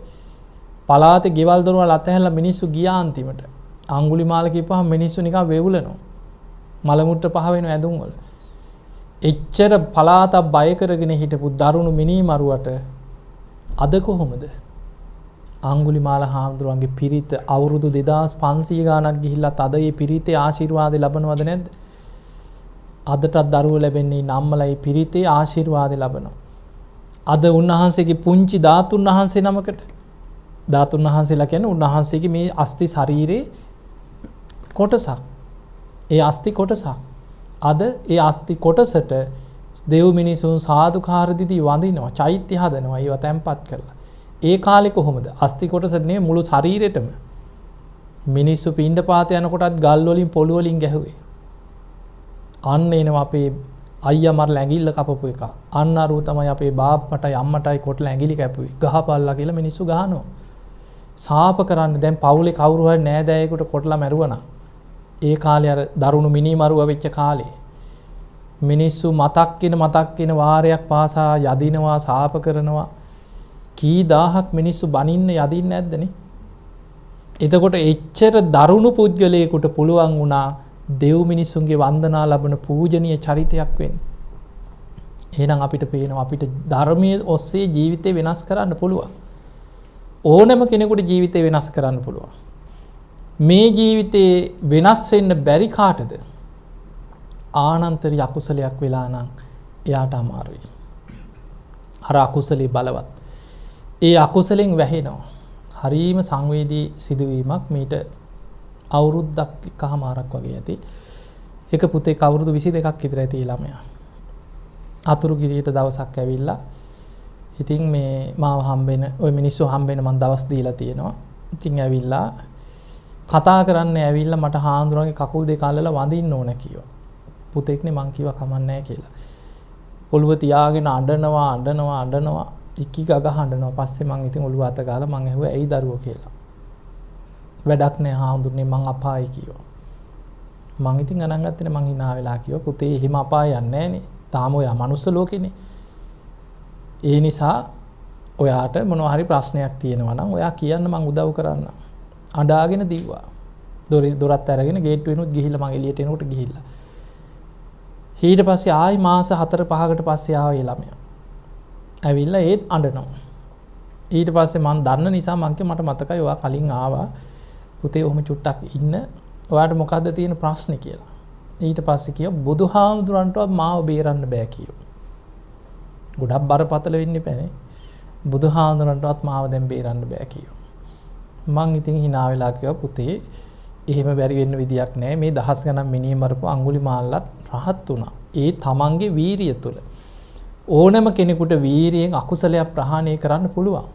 S2: පලාතේ ගෙවල් දොරවල් අතහැරලා මිනිස්සු ගියා අන්තිමට. අඟුලිමාල කියපුවාම මිනිස්සු නිකන් වෙවුලනවා. මල මුට්ට පහ වෙන ඇඳුම් වල. එච්චර පලාතක් බය කරගෙන හිටපු දරුණු මිනිමරුවට අද කොහොමද? අඟුලිමාල හාමුදුරුවන්ගේ පිරිත අවුරුදු 2500 ගාණක් ගිහිල්ලා අද මේ පිරිතේ ආශිර්වාද ලැබනවද නැද්ද? අදටත් දරුවෝ ලැබෙන්නේ නම්මලයි පිරිතේ ආශිර්වාද ලැබනවා. අද උන්වහන්සේගේ පුංචි ධාතුන් වහන්සේ නමකට ධාතුන් වහන්සේලා කියන්නේ උන්වහන්සේගේ මේ අස්ති ශරීරේ කොටසක්. ඒ අස්ති කොටසක්. අද ඒ අස්ති කොටසට දෙව් මිනිසුන් සාදුකාර දීදී වඳිනවා, චෛත්‍ය හදනවා, ඒව තැම්පත් කරලා. ඒ කාලේ කොහොමද? අස්ති කොටස නෙමෙයි මුළු ශරීරෙටම. මිනිස්සු පින්ඩපාත යනකොටත් ගල් වලින් පොළු වලින් ගැහුවේ. අන්න එනවා අපේ අයියා මරලා ඇඟිල්ල කපපු එක. අන්න අරුව තමයි අපේ බාප්පටයි අම්මටයි කොටලා ඇඟිලි කැපුවේ. ගහපල්ලා කියලා මිනිස්සු ගහනවා. සාප කරන්නේ දැන් පවුලේ කවුරු හරි නෑදෑයෙකුට කොටලා මැරුවනම් ඒ කාලේ අර දරුණු මිනිමරුව වෙච්ච කාලේ මිනිස්සු මතක් වෙන වාරයක් පාසා යදිනවා සාප කරනවා. කී දහහක් මිනිස්සු බනින්න යදින්නේ නැද්දනේ? එතකොට එච්චර දරුණු පුද්ගලයෙකුට පුළුවන් වුණා දෙව් මිනිසුන්ගේ වන්දනා ලබන පූජනීය චරිතයක් වෙන්න. එහෙනම් අපිට පේනවා අපිට ධර්මයේ ඔස්සේ ජීවිතේ වෙනස් කරන්න පුළුවන්. ඕනෑම කෙනෙකුට ජීවිතේ වෙනස් කරන්න පුළුවන්. මේ ජීවිතේ වෙනස් වෙන්න බැරි කාටද? ආනන්තරී අකුසලයක් වෙලා නම් එයාට අමාරුයි. අර අකුසලේ බලවත්. ඒ අකුසලෙන් වැහෙනවා. හරීම සංවේදී සිදුවීමක් මීට අවුරුද්දක් එකමාරක් වගේ ඇති. එක පුතෙක් අවුරුදු 22ක් විතර ඇති ළමයා. අතුරුගිරියට දවසක් ඇවිල්ලා ඉතින් මේ මාව හම්බෙන ওই මිනිස්සු හම්බෙන මම දවස් දීලා තියෙනවා. ඉතින් ඇවිල්ලා කතා කරන්න ඇවිල්ලා මට හාමුදුරන්ගේ කකුල් දෙක අල්ලලා වඳින්න ඕන කිව්වා. පුතෙක්නේ මං කිව්වා කමන්නේ නැහැ කියලා. ඔළුව තියාගෙන අඬනවා. ඉක්කි ගග හඬනවා. පස්සේ මං ඉතින් ඔළුව අත ගාලා මං ඇහුවා ඇයි දරුවෝ කියලා. වැඩක් නෑ හාමුදුරනේ මං අපායි කිව්වා. මං ඉතින් ගණන් ගත්තේ මං hina වෙලා කිව්වා පුතේ එහෙම අපාය යන්නේ නෑනේ. තාම ඔයා මනුස්ස ලෝකෙනේ. ඒ නිසා ඔයාට මොනවා හරි ප්‍රශ්නයක් තියෙනවා නම් ඔයා කියන්න මං උදව් කරන්න. අඬාගෙන දිව්වා. දොරත් අරගෙන ගේට්ටුවෙනුත් ගිහිල්ලා මං එළියට එනකොට ගිහිල්ලා. ඊට පස්සේ ආයි මාස 4-5කට පස්සේ ආවා ඒ ළමයා. ඇවිල්ලා ඒත් අඬනවා. ඊට පස්සේ මං දන්න නිසා මං මට මතකයි ඔයා කලින් ආවා. පුතේ ඔහොම චුට්ටක් ඉන්න. ඔයාට මොකද්ද තියෙන ප්‍රශ්නේ කියලා. ඊට පස්සේ කිව්වා බුදුහාමුදුරන්ටවත් මාව බේරන්න බෑ කිව්වා. ගොඩක් බරපතල වෙන්න එපානේ. බුදුහාමුදුරන්ටවත් මාව දැන් බේරන්න බෑ කිව්වා. මං ඉතින් hina වෙලා කිව්වා පුතේ එහෙම බැරි වෙන්න විදියක් නෑ. මේ දහස් ගණන් මිනිහ මරපු අඟුලිමාලත් රහත් වුණා. ඒ තමන්ගේ වීරිය තුළ ඕනම කෙනෙකුට වීරියෙන් අකුසලයක් ප්‍රහාණය කරන්න පුළුවන්.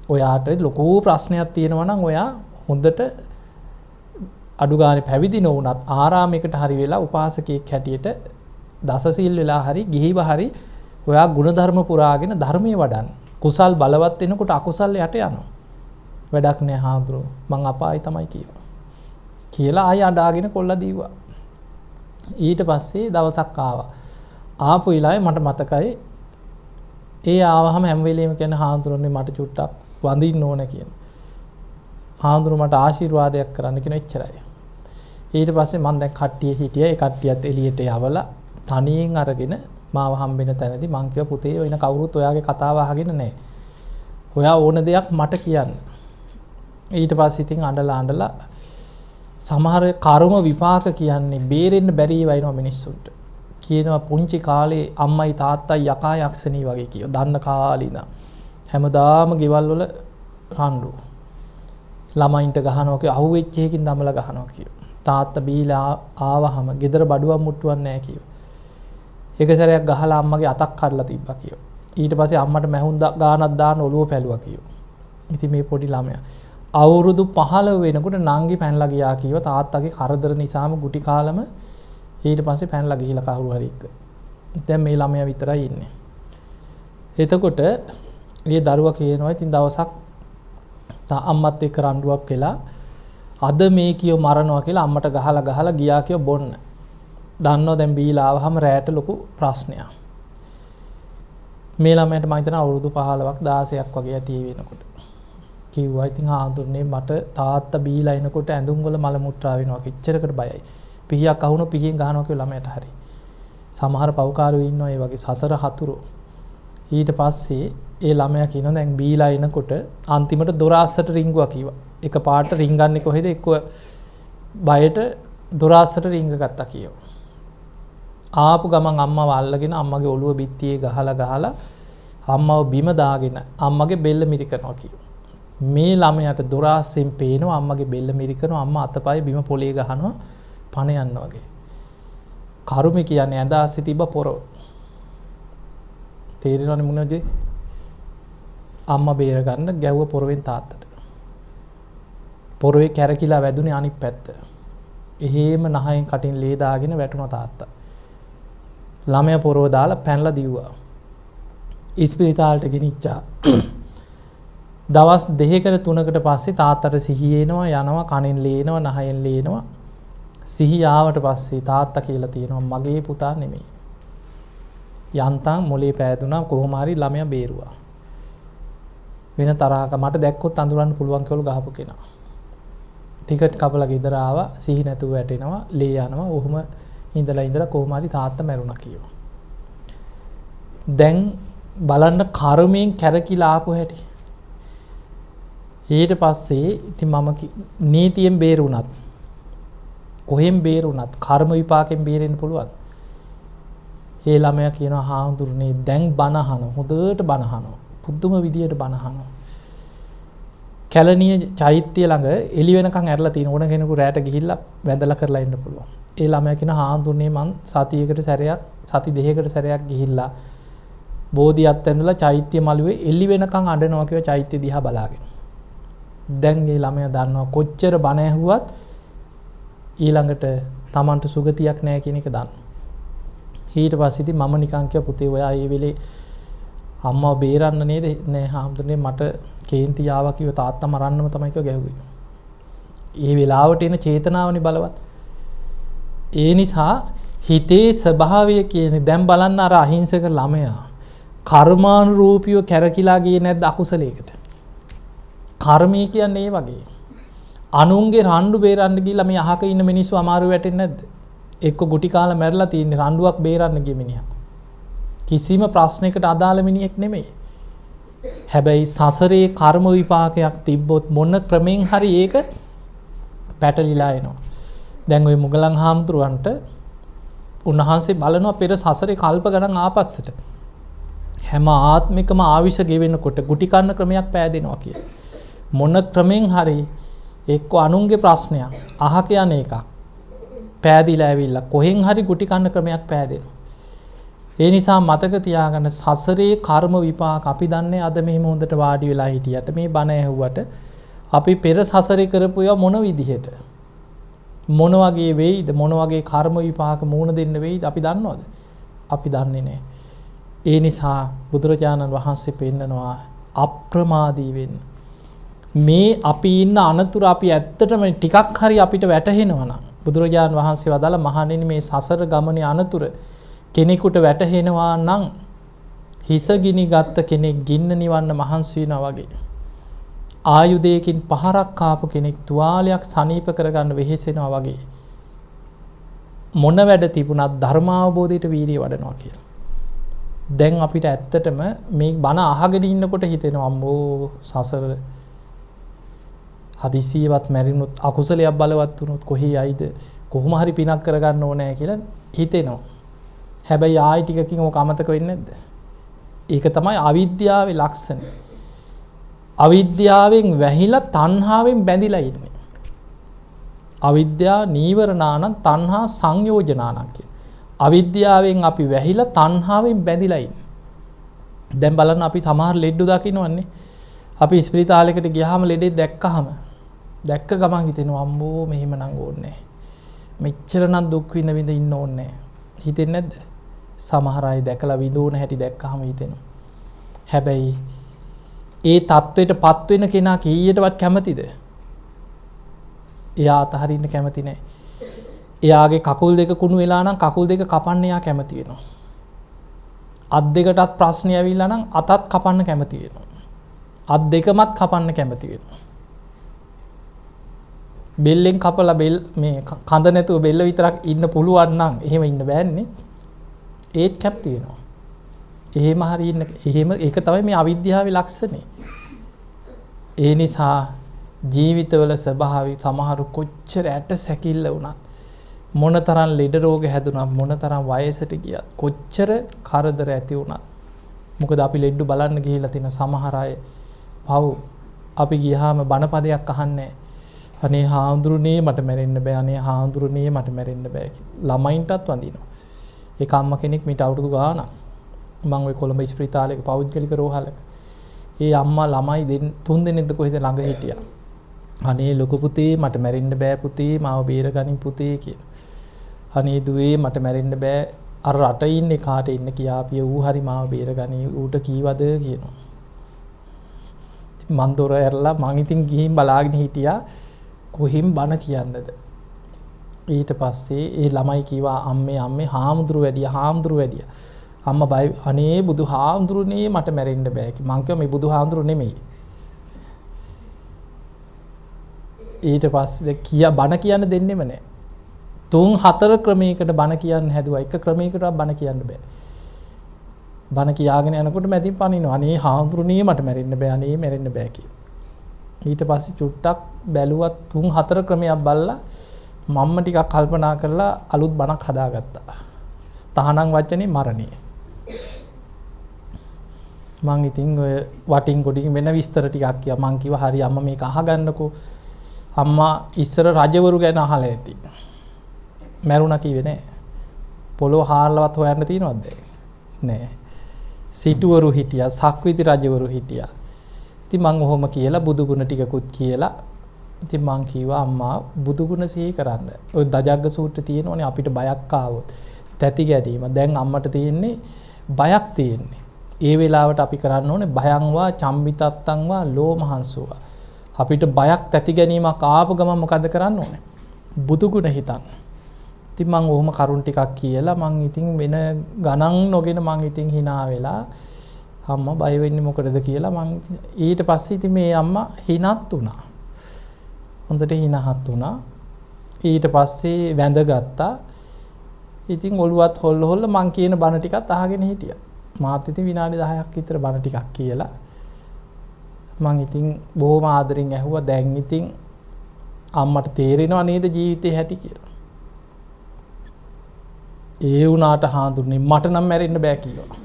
S2: ඔයාට ලොකු ප්‍රශ්නයක් තියෙනවා නම් ඔයා හොඳට අඩු ගානේ පැවිදි නොවුනත් ආරාමයකට හරි වෙලා උපාසකයෙක් හැටියට දසසීල් වෙලා හරි ගිහිව හරි ඔයා ගුණධර්ම පුරාගෙන ධර්මයේ වඩන්න. කුසල් බලවත් වෙනකොට අකුසල් යට යනවා. වැඩක් නෑ හාමුදුරුවෝ මං අපායි තමයි කියනවා. කියලා ආය අඬාගෙන කොල්ලා දීවා. ඊට පස්සේ දවසක් ආවා. ආපු ඉලාවේ මට මතකයි ඒ ආවහම හැම වෙලෙම කියන හාමුදුරනේ මට චුට්ටක් වඳින්න ඕන කියන. හාමුදුරුවෝ මට ආශිර්වාදයක් කරන්න කියන එච්චරයි. ඊට පස්සේ මම දැන් කට්ටිය හිටියා. ඒ කට්ටියත් එළියට යවලා තනියෙන් අරගෙන මාව හම්බෙන තැනදී මං කිව්වා පුතේ වෙන කවුරුත් ඔයාගේ කතාව අහගෙන නැහැ. ඔයා ඕන දෙයක් මට කියන්න. ඊට පස්සේ ඉතින් අඬලා සමහර කර්ම විපාක කියන්නේ බේරෙන්න බැරි ඒවා වෙනවා මිනිස්සුන්ට. කියනවා පුංචි කාලේ අම්මයි තාත්තයි යකා යක්ෂණී වගේ කියෝ. දන්න කාලේ ඉඳන් හැමදාම ගෙවල් වල රණ්ඩු. ළමයින්ට ගහනවා කියෝ අහුවෙච්ච එකකින් දමලා ගහනවා කියෝ. තාත්තා බීලා ආවහම ගෙදර බඩුවක් මුට්ටුවක් නැහැ කියෝ. එක සැරයක් ගහලා අම්මගේ අතක් කඩලා තිබ්බා කියෝ. ඊට පස්සේ අම්මට මැහුම් ගානක් දාන්න ඔළුව පැලුවා කියෝ. ඉතින් මේ පොඩි ළමයා අවුරුදු 15 වෙනකොට නංගි පැනලා ගියා කියව තාත්තගේ කරදර නිසාම ගුටි කාලම ඊට පස්සේ පැනලා ගිහිලා කවුරු හරි එක්ක. දැන් මේ ළමයා විතරයි ඉන්නේ. එතකොට ඊයේ දරුවා කියනවා ඉතින් දවසක් අම්මත් එක්ක රණ්ඩුවක් වෙලා අද මේ කියෝ මරනවා කියලා අම්මට ගහලා ගියා කියෝ බොන්න. දන්නවා දැන් බීලා ආවහම රැට ලොකු ප්‍රශ්නයක්. මේ ළමයාට මම හිතන අවුරුදු 15ක් 16ක් වගේ ඇති වෙනකොට කිව්වා ඉතින් හාමුදුරනේ මට තාත්තා බීලා එනකොට ඇඳුම් වල මල මුත්‍රා වෙනවා කිච්චරකට බයයි. පිහියක් අහුණු පිහියෙන් ගහනවා කියලා ළමයට හරි. සමහර පව්කාරයෝ ඉන්නවා ඒ වගේ සසර හතුරු. ඊට පස්සේ ඒ ළමයා කියනවා දැන් බීලා එනකොට අන්තිමට දොර අස්සට රිංගුවා කිව්වා. එක පාට රිංගන්නේ කොහෙද එක්ක බයට දොර අස්සට රිංග ගත්තා කියනවා. ආපු ගමන් අම්මව අල්ලගෙන අම්මගේ ඔළුව බිත්තියේ ගහලා අම්මව බිම දාගෙන අම්මගේ බෙල්ල මිරිකනවා කියනවා. මේ ළමයාට දොර අස්සෙන් පේනවා අම්මගේ බෙල්ල මිරිකනවා අම්මා අතපය බිම පොලේ ගහනවා පණ යනවා වගේ. කරුමේ කියන්නේ ඇඳ ආසේ තිබ්බ පොරව. තේරෙනවනේ මොනවද? අම්මා බේර ගන්න ගැව්ව පොරවෙන් තාත්තට. පොරවේ කැරකිලා වැදුනේ අනිත් පැත්ත. එහෙම නහයෙන් කටින් ලේ දාගෙන වැටුණා තාත්තා. ළමයා පොරව දාලා පැනලා දිව්වා. ඉස්පිරිතාලට ගෙනිච්චා. දවස් 2කට 3කට පස්සේ තාත්තට සිහිය එනවා යනවා කනෙන් ලේනවා නහයෙන් ලේනවා. සිහිය ආවට පස්සේ තාත්තා කියලා තියෙනවා මගේ පුතා නෙමෙයි. යන්තම් මොලේ පෑදුනා කොහොම හරි ළමයා බේරුවා. වෙන තරහක මට දැක්කොත් අඳුරන්න පුළුවන් කියලා ගහපු කෙනා. ටිකට් කපලා ගෙදර ආවා සිහි නැතුව වැටෙනවා ලේ යනවා ඔහොම ඉඳලා කොහොම හරි තාත්තා මැරුණා කියනවා. දැන් බලන්න කර්මයෙන් කැරකිලා ආපු හැටි. ඊට පස්සේ ඉතින් මම නීතියෙන් බේරුණත් කොහෙන් බේරුණත් කර්ම විපාකයෙන් බේරෙන්න පුළුවන්. ඒ ළමයා කියනවා හාමුදුරනේ දැන් බණ අහනවා හොඳට බණ අහනවා පුදුම විදියට බණ අහනවා. කැලණිය චෛත්‍ය ළඟ එළි වෙනකන් ඇරලා තියෙන ඕන කෙනෙකු රැට ගිහිල්ලා වැඳලා කරලා ඉන්න පුළුවන්. ඒ ළමයා කියනවා හාමුදුරනේ මං සතියකට සැරයක් සති දෙකකට සැරයක් ගිහිල්ලා බෝධියත් ඇඳලා චෛත්‍ය මළුවේ එළි වෙනකන් අඬනවා කියව චෛත්‍ය දිහා බලාගෙන. දැන් මේ ළමයා දන්නවා කොච්චර බණ ඇහුවත් ඊළඟට Tamanට සුගතියක් නැහැ කියන එක දන්නවා. ඊට පස්සේ ඉතින් මම නිකන් කිව්වා පුතේ ඔයා මේ වෙලේ අම්මව බේරන්න නේද නෑ හාමුදුරනේ මට කේන්ති ආවා කිව්ව තාත්තා මරන්නම තමයි කිව්ව ගැහුවේ. ඒ වෙලාවට එන චේතනාවනේ බලවත්. ඒ නිසා හිතේ ස්වභාවය කියන්නේ දැන් බලන්න අර අහිංසක ළමයා කර්මානුරූපීව කැරකිලා ගියේ නැද්ද අකුසලයකට? කර්මය කියන්නේ ඒ වගේ. අනුන්ගේ රණ්ඩු බේරන්න ගිහලා මේ අහක ඉන්න මිනිස්සු අමාරු වැටෙන්නේ නැද්ද? එක්ක ගුටි කාලා මැරලා තියෙන්නේ රණ්ඩුවක් බේරන්න ගිය මිනිහා. කිසිම ප්‍රශ්නයකට අදාළ මිනිහෙක් නෙමෙයි. හැබැයි සසරේ කර්ම විපාකයක් තිබ්බොත් මොන ක්‍රමෙන් හරි ඒක පැටලිලා එනවා. දැන් ওই මුගලන් හාමුදුරුවන්ට උන්වහන්සේ බලනවා පෙර සසරේ කල්ප ගණන් ආපස්සට. හැම ආත්මිකම ආවිෂ ගෙවෙනකොට ගුටි කන්න ක්‍රමයක් පෑදෙනවා කිය. මොන ක්‍රමෙන් හරි එක්ක අනුන්ගේ ප්‍රශ්නයක් අහක යන එකක් පෑදිලා ඇවිල්ලා කොහෙන් හරි ගුටි කන්න ක්‍රමයක් පෑදෙනවා. ඒ නිසා මතක තියාගන්න සසරේ කර්ම විපාක අපි දන්නේ අද මෙහෙම හොඳට වාඩි වෙලා හිටියට මේ බණ ඇහුවට අපි පෙර සසරේ කරපු ඒවා මොන විදිහට මොන වගේ වෙයිද මොන වගේ කර්ම විපාක මූණ දෙන්න වෙයිද අපි දන්නවද? අපි දන්නේ නැහැ. ඒ නිසා බුදුරජාණන් වහන්සේ පෙන්නනවා අප්‍රමාදී වෙන්න. මේ අපි ඉන්න අනතුරු අපි ඇත්තටම ටිකක් හරි අපිට වැටහෙනවා නම් බුදුරජාණන් වහන්සේ වදාළ මහණෙනි මේ සසර ගමනේ අනතුරු කෙනෙකුට වැටහෙනවා නම් හිස ගිනි ගත්ත කෙනෙක් ගින්න නිවන්න මහන්සි වෙනවා වගේ. ආයුධයකින් පහරක් ආපු කෙනෙක් තුවාලයක් සනීප කරගන්න වෙහෙසෙනවා වගේ. මොන වැඩ තිබුණත් ධර්මාවබෝධයට වීරිය වඩනවා කියලා. දැන් අපිට ඇත්තටම මේ බණ අහගෙන ඉන්නකොට හිතෙනවා අම්මෝ සසර හදිසියවත් මැරිනොත් අකුසලයක් බලවත් වුණොත් කොහේ යයිද කොහොම හරි පිනක් කරගන්න ඕනේ කියලා හිතෙනවා. හැබැයි ආයි ටිකකින් ඕක අමතක වෙන්නේ නැද්ද? ඒක තමයි අවිද්‍යාවේ ලක්ෂණය. අවිද්‍යාවෙන් වැහිලා තණ්හාවෙන් බැඳිලා ඉන්නේ. අවිද්‍යා නීවරණානම් තණ්හා සංයෝජනානම් කියන. අවිද්‍යාවෙන් අපි වැහිලා තණ්හාවෙන් බැඳිලා ඉන්නේ. දැන් බලන්න අපි සමහර ලෙඩු දකින්නවන්නේ. අපි ස්පිරිතාලයකට ගියාම ලෙඩේ දැක්ක ගමන් හිතෙනවා අම්මෝ මෙහෙමනම් ඕනේ. මෙච්චර නම් දුක් විඳ ඉන්න ඕනේ. හිතෙන්නේ නැද්ද? සමහර අය දැකලා විඳෝන හැටි දැක්කහම හිතෙනවා. හැබැයි ඒ தത്വෙටපත් වෙන කෙනා කීයටවත් කැමතිද? එයා අතහරින්න කැමති නැහැ. එයාගේ කකුල් දෙක කුණු වෙලා නම් කකුල් දෙක කපන්න එයා කැමති වෙනවා. අත් දෙකටත් ප්‍රශ්න ඇවිල්ලා නම් අතත් කපන්න කැමති වෙනවා. අත් දෙකමත් කපන්න කැමති වෙනවා. බෙල්ලෙන් කපලා මේ කඳ නැතුව බෙල්ල විතරක් ඉන්න පුළුවන් නම් එහෙම ඉන්න බෑන්නේ. ඒත් කැමති වෙනවා. එහෙම හරි ඉන්න එහෙම ඒක තමයි මේ අවිද්‍යාවේ ලක්ෂණය. ඒ නිසා ජීවිතවල ස්වභාවය සමහරු කොච්චර ඇට සැකිල්ල වුණත් මොනතරම් ලෙඩ රෝග හැදුනත් මොනතරම් වයසට ගියත් කොච්චර කරදර ඇති වුණත් මොකද අපි ලෙඩු බලන්න ගිහිල්ලා තියෙන සමහර අය පව් අපි ගියාම බණපදයක් අහන්නේ අනේ හාමුදුරනේ මට මැරෙන්න බෑ අනේ හාමුදුරනේ මට මැරෙන්න බෑ කියලා ළමයින්ටත් වඳිනවා. ඒක අම්මා කෙනෙක් මීට අවුරුදු ගානක් මම ওই කොළඹ ස්පිරිතාලයක පෞද්ගලික රෝහලක ඒ අම්මා ළමයි තුන් දෙනෙක්ද කොහෙද ළඟ හිටියා. අනේ ලොකු පුතේ මට මැරෙන්න බෑ පුතේ මාව බේරගනින් පුතේ කියලා. අනේ දුවේ මට මැරෙන්න බෑ අර රට ඉන්නේ කාට ඉන්න කියාපිය ඌ හරි මාව බේරගනි ඌට කීවද කියනවා. මන් දොර ඇරලා මං ඉතින් ගිහින් බලාගෙන හිටියා කොහෙන් බන කියන්නද. ඊට පස්සේ ඒ ළමයි කිව්වා අම්මේ හාමුදුරු වැඩිය අම්මා බය අනේ බුදු හාමුදුරුනේ මට මැරෙන්න බෑ කිව්වා. මං කිව්වා මේ බුදු හාමුදුරු නෙමෙයි. ඊට පස්සේ බන කියන්න දෙන්නෙම නැහැ. 3-4 ක්‍රමයකට බන කියන්න හැදුවා. එක ක්‍රමයකටවත් බන කියන්න බෑ. බන කියාගෙන යනකොට මැදින් පනිනවා. අනේ හාමුදුරුනේ මට මැරෙන්න බෑ. අනේ මැරෙන්න බෑ කියලා. ඊට පස්සේ චුට්ටක් බැලුවත් 3-4 ක්‍රමයක් බලලා මම්ම ටිකක් කල්පනා කරලා අලුත් බණක් හදාගත්තා. තහනම් වචනේ මරණය. මං ඉතින් ඔය වටින් ගොඩින් වෙන විස්තර ටිකක් කිව්වා. මං කිව්වා හරි අම්මා මේක අහගන්නකෝ. අම්මා ඉස්සර රජවරු ගැන අහලා ඇති. මැරුණා කිව්වේ නෑ. පොළොව හාරලවත් හොයන්න තියනවද? නෑ. සිටුවරු හිටියා, සක්විති රජවරු හිටියා. ඉතින් මං ඔහොම කියලා බුදුගුණ ටිකකුත් කියලා ඉතින් මං කිව්වා අම්මා බුදුගුණ සිහි කරන්න. ඔය දජග්ග සූත්‍රය තියෙනෝනේ අපිට බයක් ආවොත් තැති ගැනීම. දැන් අම්මට තියෙන්නේ බයක් තියෙන්නේ. ඒ වෙලාවට අපි කරන්න ඕනේ භයංවා චම්බිතත්තංවා ලෝමහංසුවා. අපිට බයක් තැති ගැනීමක් ආපු ගමන් මොකද කරන්න ඕනේ? බුදු ගුණ හිතන්න. ඉතින් මම ඔහොම කරුණ ටිකක් කියලා මම ඉතින් වෙන ගණන් නොගෙන මම ඉතින් hina වෙලා අම්මා බය වෙන්නේ මොකටද කියලා මම ඊට පස්සේ ඉතින් මේ අම්මා හිනත් වුණා. හොඳට හිනහත් වුණා. ඊට පස්සේ වැඳගත්තා. ඉතින් ඔළුවත් හොල්ල මං කියන බණ ටිකත් අහගෙන හිටියා. මාත් ඉතින් විනාඩි 10ක් විතර බණ ටිකක් කියලා මං ඉතින් බොහොම ආදරෙන් ඇහුවා දැන් ඉතින් අම්මට තේරෙනව නේද ජීවිතේ හැටි කියලා. ඒ වුණාට හාඳුන්නේ මට නම් මැරෙන්න බෑ කිව්වා.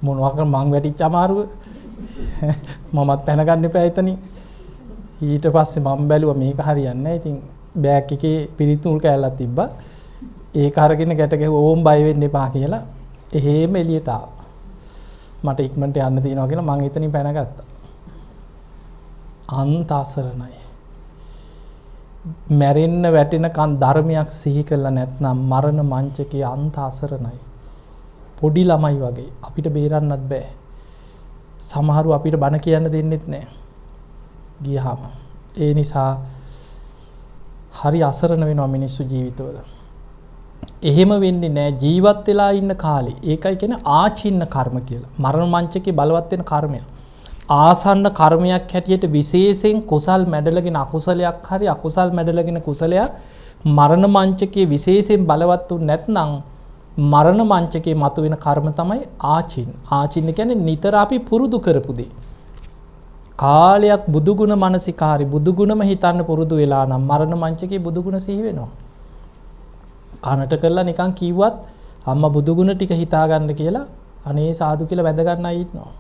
S2: මොනවා කර මං වැටිච්ච අමාරුව මමත් පැනගන්න එපා එතනින්. ඊට පස්සේ මම බැලුවා මේක හරියන්නේ නැහැ. ඉතින් බෑග් එකේ පිරිතුල් කෑල්ලක් තිබ්බා. ඒක අරගෙන ගැට ගැහුවා ඕම් බය වෙන්න එපා කියලා. එහෙම එළියට ආවා. මට ඉක්මනට යන්න තියෙනවා කියලා මං එතනින් පැනගත්තා. අන්ත අසරණයි. මැරෙන්න වැටෙනකන් ධර්මයක් සිහි කළා නැත්නම් මරණ මංචකයේ අන්ත අසරණයි. පොඩි ළමයි වගේ අපිට බේරන්නත් බෑ. සමහරව අපිට බණ කියන්න දෙන්නෙත් නෑ. ගියහම ඒ නිසා හරි අසරණ වෙනවා මිනිස්සු ජීවිතවල. එහෙම වෙන්නේ නෑ ජීවත් වෙලා ඉන්න කාලේ. ඒකයි කියන්නේ ආචින්න කර්ම කියලා. මරණ මංචකේ බලවත් වෙන කර්මයක්. ආසන්න කර්මයක් හැටියට විශේෂයෙන් කුසල් මැඩලගෙන අකුසලයක් හරි අකුසල් මැඩලගෙන කුසලයක් මරණ මංචකයේ විශේෂයෙන් බලවත් වුනේ නැත්නම් මරණ මංචකයේ මතුවෙන කර්ම තමයි ආචින්. ආචින්න කියන්නේ නිතර අපි පුරුදු කරපු දේ. කාලයක් බුදුගුණ මානසිකාරි බුදුගුණම හිතන්න පුරුදු වෙලා නම් මරණ මංචකයේ බුදුගුණ සිහි වෙනවා. කනට කරලා නිකන් කිව්වත් අම්මා බුදුගුණ ටික හිතා ගන්න කියලා අනේ සාදු කියලා වැඳ ගන්න අය ඉන්නවා.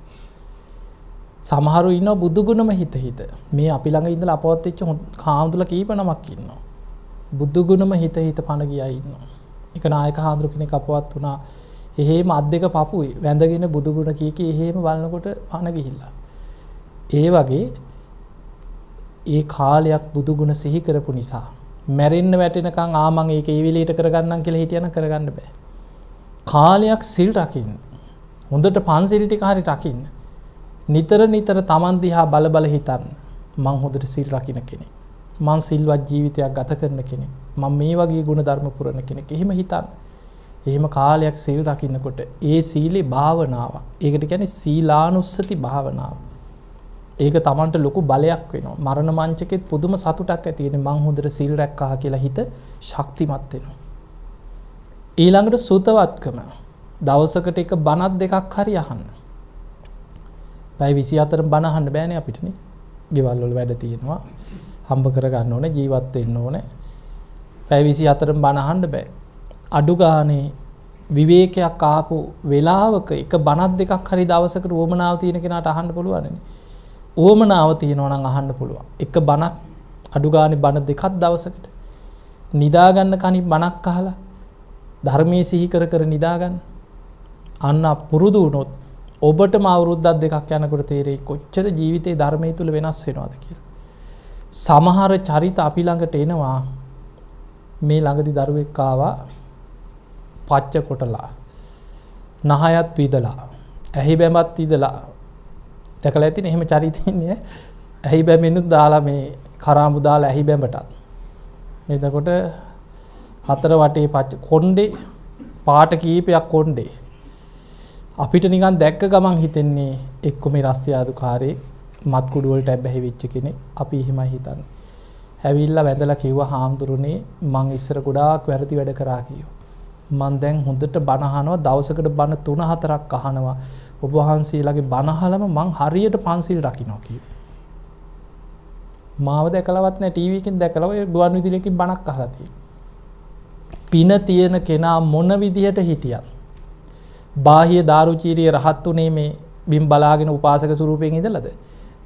S2: සමහරු ඉන්නවා බුදුගුණම හිත මේ අපි ළඟ ඉඳලා අපවත් වෙච්ච හාමුදුරුවෝ කීප නමක් ඉන්නවා. බුදුගුණම හිත පණ ගියා ඉන්නවා. එක නායක හාමුදුරු කෙනෙක් අපවත් වුණා. එහෙම අත් දෙක පපුවේ වැඳගෙන බුදුගුණ කී එහෙම බලනකොට පණ ගිහිල්ලා. ඒ වගේ ඒ කාලයක් බුදුගුණ සිහි කරපු නිසා මැරෙන්න වැටෙනකන් මං ඒක ඒ වෙලෙට කරගන්නම් කියලා හිටියනම් කරගන්න බෑ. කාලයක් සිල් රකින්න. හොඳට පන්සිල් ටික හරි රකින්න. නිතර තමන් දිහා බල හිතන්න. මං හොඳට සිල් රකින්න කෙනෙක්. මං සිල්වත් ජීවිතයක් ගත කරන කෙනෙක්. මම මේ වගේ ගුණ ධර්ම පුරන කෙනෙක්. එහෙම හිතන්න. එහෙම කාලයක් සිල් රකින්නකොට ඒ සීලේ භාවනාවක්. ඒකට කියන්නේ සීලානුස්සති භාවනාව. ඒක තමන්ට ලොකු බලයක් වෙනවා. මරණ මංචකෙත් පුදුම සතුටක් ඇති වෙනවා. මං හොඳට සිල් රැක්කා කියලා හිත ශක්තිමත් වෙනවා. ඊළඟට සුතවත්කම. දවසකට එක බණක් දෙකක් හරි අහන්න. පැය 24න් බණ අහන්න බෑනේ අපිටනේ. ගෙවල් වල වැඩ තියෙනවා. හම්බ කර ගන්න ඕනේ, ජීවත් වෙන්න ඕනේ. පැය 24න් බණ අහන්න බෑ. අඩු ගානේ විවේකයක් ආපු වෙලාවක එක බණක් දෙකක් හරි දවසකට උවමනාව තියෙන කෙනාට අහන්න පුළුවන්නේ. උවමනාව තියෙනවා නම් අහන්න පුළුවන්. එක බණක් අඩු ගානේ බණ දෙකක් දවසකට නිදා ගන්න කණින් බණක් අහලා ධර්මයේ සිහි කර නිදා ගන්න. අන්න පුරුදු වුණොත් ඔබටම අවුරුද්දක් දෙකක් යනකොට තේරෙයි කොච්චර ජීවිතේ ධර්මයේ තුල වෙනස් වෙනවද කියලා. සමහර චරිත අපි ළඟට එනවා. මේ ළඟදි දරුවෙක් ආවා පච්ච කොටලා නහයත් විදලා ඇහි බැමත් විදලා දැකලා ඇතිනේ එහෙම චරිත ඉන්නේ. ඇහි බැමෙනුත් දාලා මේ කරාඹු දාලා ඇහි බැමටත්. එතකොට හතර වටේ පච්ච කොණ්ඩේ පාට කීපයක් කොණ්ඩේ. අපිට නිකන් දැක්ක ගමන් හිතෙන්නේ එක්ක මේ රස්තියාදුකාරේ මත් කුඩු වලට ඇබ්බැහි වෙච්ච කෙනෙක්. අපි එහෙමයි හිතන්නේ. ඇවිල්ලා වැඳලා කිව්වා හාමුදුරනේ මං ඉස්සර ගොඩාක් වැරදි වැඩ කරා කිව්වා. මං දැන් හොඳට බණ අහනවා දවසකට බණ 3-4ක් අහනවා. ඔබ වහන්සේලාගේ බණ අහලම මං හරියට පන්සිල් රකින්නවා කිව්වා. මාව දැකලවත් නැහැ ටීවී එකෙන් දැකලා ඔය ගුවන් විදුලියකින් බණක් අහලා තියෙනවා. පින තියෙන කෙනා මොන විදිහට හිටියත් බාහ්‍ය දාරුචීරිය රහත් උනේ මේ බිම් බලාගෙන උපාසක ස්වරූපයෙන් ඉඳලාද?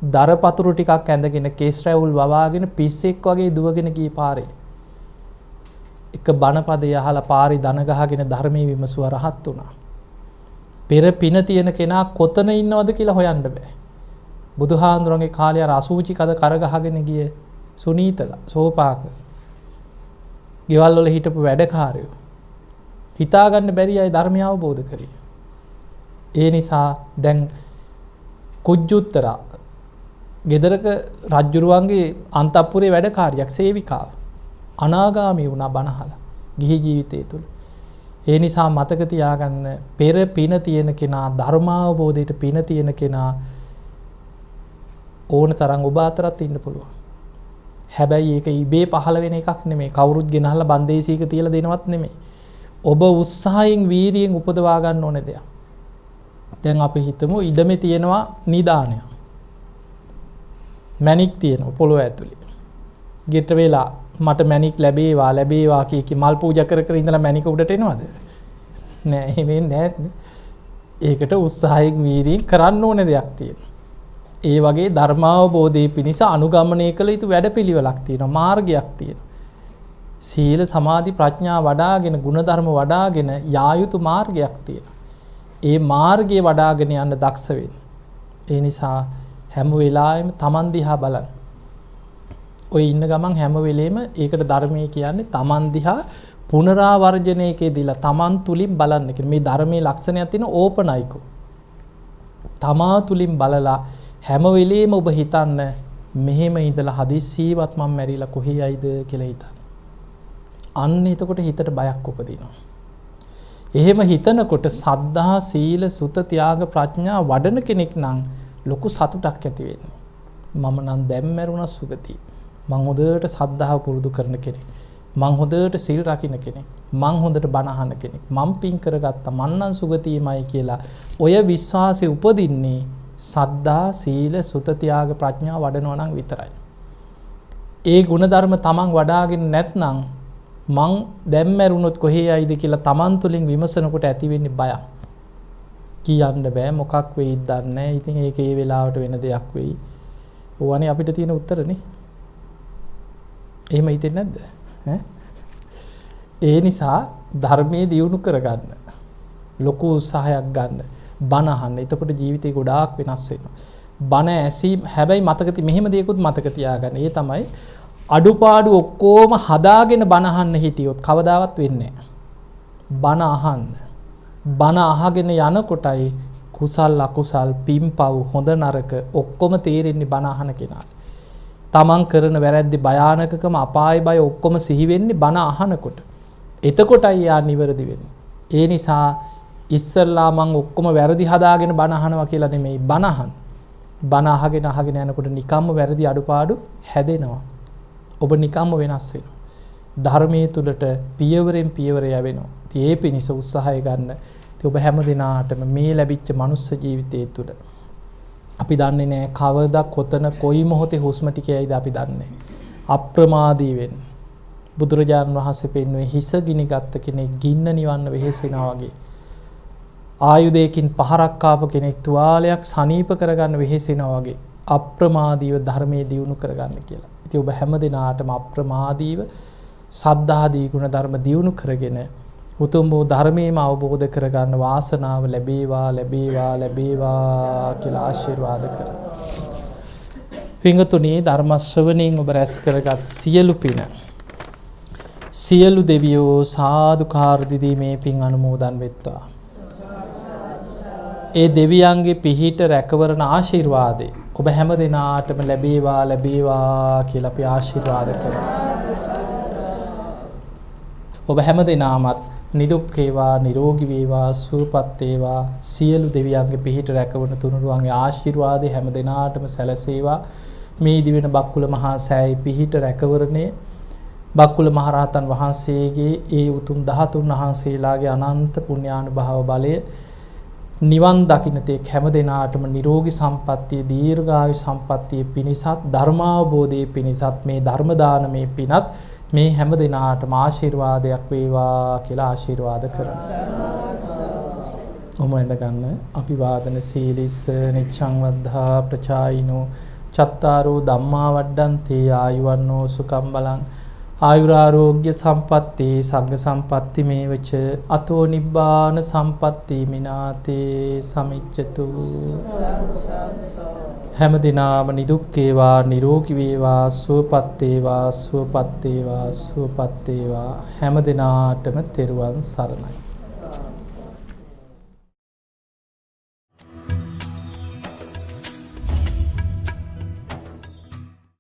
S2: දරපතුරු ටිකක් ඇඳගෙන කේස් රැවුල් වවාගෙන පිස්සෙක් වගේ දුවගෙන ගිය පාරේ එක බණපදේ අහලා පාරේ දන ගහගෙන ධර්මයේ විමසුව රහත් උනා. පෙර පින තියෙන කෙනා කොතන ඉන්නවද කියලා හොයන්න බෑ. බුදුහාඳුරන්ගේ කාලේ අර අසූචි කද කරගහගෙන ගිය සුනීතලා සෝපාක ගෙවල් වල හිටපු වැඩකාරයෝ හිතාගන්න බැරි අය ධර්මය අවබෝධ කරේ. ඒ නිසා දැන් කුජ්ජුත්තර ගෙදරක රජ්ජුරුවන්ගේ අන්තපුරේ වැඩකාරියක් සේවිකාව අනාගාමී වුණා බණහලා ගිහි ජීවිතය තුළ. ඒ නිසා මතක තියාගන්න පෙර පින තියෙන කෙනා ධර්මාවබෝධයට පින තියෙන කෙනා ඕන තරම් ඔබ අතරත් ඉන්න පුළුවන්. හැබැයි ඒක ඉබේ පහළ වෙන එකක් නෙමෙයි. කවුරුත් ගෙනහලා බන්දේසීක තියලා දෙනවත් නෙමෙයි. ඔබ උත්සාහයෙන් වීරියෙන් උපදවා ගන්න ඕනේ දෙයක්. දැන් අපි හිතමු ඉඩමේ තියෙනවා නිදානයක්. මැණික් තියෙනවා පොළොව ඇතුලේ. ගෙට වෙලා මට මැණික් ලැබේවා කී මල් පූජා කර කර ඉඳලා මැණික උඩට එනවද? නෑ එහෙම නෑ. ඒකට උත්සාහයෙන් වීරියෙන් කරන්න ඕනේ දෙයක් තියෙනවා. ඒ වගේ ධර්මාවබෝධයේ පිණිස අනුගමනය කළ යුතු වැඩපිළිවෙලක් තියෙනවා, මාර්ගයක් තියෙනවා. සීල සමාධි ප්‍රඥා වඩාගෙන ගුණධර්ම වඩාගෙන යා යුතු මාර්ගයක් තියෙනවා. ඒ මාර්ගයේ වඩාගෙන යන්න දක්ෂ වෙන්න. ඒ නිසා හැම වෙලාවෙම Taman දිහා බලන්න. ඔය ඉන්න ගමන් හැම වෙලේම ඒකට ධර්මයේ කියන්නේ Taman දිහා පුනරාවර්ජනයකේ දීලා Taman තුලින් බලන්න කියන මේ ධර්මයේ ලක්ෂණයක් තියෙන ඕපනයිකෝ. තමා තුලින් බලලා හැම වෙලේම ඔබ හිතන්න මෙහෙම ඉඳලා හදිස්සියවත් මම මැරිලා කොහේ යයිද කියලා හිතන්න. අන්න එතකොට හිතට බයක් උපදිනවා. එහෙම හිතනකොට සද්ධා සීල සුත ත්‍යාග ප්‍රඥා වඩන කෙනෙක් නම් ලොකු සතුටක් ඇති වෙනවා. මම නම් දැන් මැරුණා සුගතිය. මං හොඳට සද්ධාව පුරුදු කරන කෙනෙක්. මං හොඳට සීල් රකින්න කෙනෙක්. මං හොඳට බණ අහන කෙනෙක්. මං පින් කරගත්තා. මං නම් සුගතියමයි කියලා ඔය විශ්වාසය උපදින්නේ සද්ධා සීල සුත ත්‍යාග ප්‍රඥා වඩනවා නම් විතරයි. ඒ ගුණධර්ම තමන් වඩාගෙන නැත්නම් මං දැන් මැරුණොත් කොහේ යයිද කියලා තමන් තුළින් විමසනකොට ඇති වෙන්නේ බයක්. කියන්න බෑ මොකක් වෙයිද දන්නේ නැහැ. ඉතින් ඒක ඒ වෙලාවට වෙන දෙයක් වෙයි. ඕවනේ අපිට තියෙන උත්තරනේ. එහෙම හිතෙන්නේ නැද්ද? ඒ නිසා ධර්මයේ දියුණු කරගන්න ලොකු උත්සාහයක් ගන්න. බණ අහන්න. එතකොට ජීවිතේ ගොඩාක් වෙනස් වෙනවා. බණ ඇසීම හැබැයි මෙහෙම දෙයක්වත් මතක තියාගන්න. ඒ තමයි අඩුපාඩු ඔක්කොම හදාගෙන බණ අහන්න හිටියොත් කවදාවත් වෙන්නේ නැහැ. බණ අහන්න. බණ අහගෙන යනකොටයි කුසල් අකුසල් පින්පව් හොඳ නරක ඔක්කොම තේරෙන්නේ බණ අහන කෙනාට. තමන් කරන වැරැද්දේ භයානකකම අපාය බය ඔක්කොම සිහි වෙන්නේ බණ අහනකොට. එතකොටයි යා නිවැරදි වෙන්නේ. ඒ නිසා ඉස්සල්ලා මං ඔක්කොම වැරදි හදාගෙන බණ අහනවා කියලා නෙමෙයි බණ අහන්න. බණ අහගෙන යනකොට නිකම්ම වැරදි අඩුපාඩු හැදෙනවා. ඔබ නිකම්ම වෙනස් වෙනවා. ධර්මයේ තුලට පියවරෙන් පියවර යවෙනවා. ඉතින් ඒ පිණිස උත්සාහය ගන්න. ඉතින් ඔබ හැම දිනාටම මේ ලැබිච්ච මනුස්ස ජීවිතයේ තුල අපි දන්නේ නැහැ කවදා කොතන කොයි මොහොතේ හුස්ම ටිකයිද අපි දන්නේ. අප්‍රමාදී වෙන්න. බුදුරජාණන් වහන්සේ පෙන්වුවේ හිස ගිනි ගත්ත කෙනෙක් ගින්න නිවන්න වෙහෙසෙනවා වගේ. ආයුධයකින් පහරක් ආපු කෙනෙක් තුවාලයක් සනීප කරගන්න වෙහෙසෙනවා වගේ අප්‍රමාදීව ධර්මයේ දියුණු කරගන්න කියලා. ඉතින් ඔබ හැම දිනාටම අප්‍රමාදීව සද්ධාදී ගුණ ධර්ම දියුණු කරගෙන උතුම් වූ ධර්මයේම අවබෝධ කරගන්න වාසනාව ලැබේවා කියලා ආශිර්වාද කරා. පින්වතුනි ධර්ම ශ්‍රවණයෙන් ඔබ රැස් කරගත් සියලු පින සියලු දෙවියෝ සාදුකාර දිදී මේ පින් අනුමෝදන් වෙත්වා. ඒ දෙවියන්ගේ පිහිට රැකවරණ ආශිර්වාදේ ඔබ හැම දිනාටම ලැබේවා කියලා අපි ආශිර්වාද කරනවා. ඔබ හැම දිනාමත් නිදුක් වේවා නිරෝගී වේවා සුවපත් වේවා සියලු දෙවියන්ගේ පිහිට රැකවරණ තුනුරුවන්ගේ ආශිර්වාදේ හැම දිනාටම සැලසේවා. මේ දිවෙන බක්කුල මහා සෑයේ පිහිට රැකවරණේ බක්කුල මහරහතන් වහන්සේගේ ඒ උතුම් 13 වහන්සේලාගේ අනන්ත පුණ්‍යානුභාව බලය නිවන් දකින්න තෙක් හැම දිනාටම නිරෝගී සම්පන්නිය දීර්ඝායු සම්පන්නිය පිණිසත් ධර්මාවබෝධයේ පිණිසත් මේ ධර්ම දානමේ පිණත් මේ හැම දිනාටම ආශිර්වාදයක් වේවා කියලා ආශිර්වාද කරනවා. ඔහොම ඉඳ ගන්න අභිවාදන සීලිස්ස නිච්ඡං වද්ධා ප්‍රචායිනෝ චත්තාරෝ ධම්මා වඩ්ඩන්තේ ආයුවන්නෝ සුඛං බලං ආයුරාෝග්‍ය සම්පatti සග්ග සම්පatti මේවච අතෝ නිබ්බාන සම්පatti මිනාතේ සමිච්ඡතු. හැම දිනම නිදුක් වේවා නිරෝගී වේවා සුවපත් වේවා හැම දිනාටම තෙරුවන් සරණයි.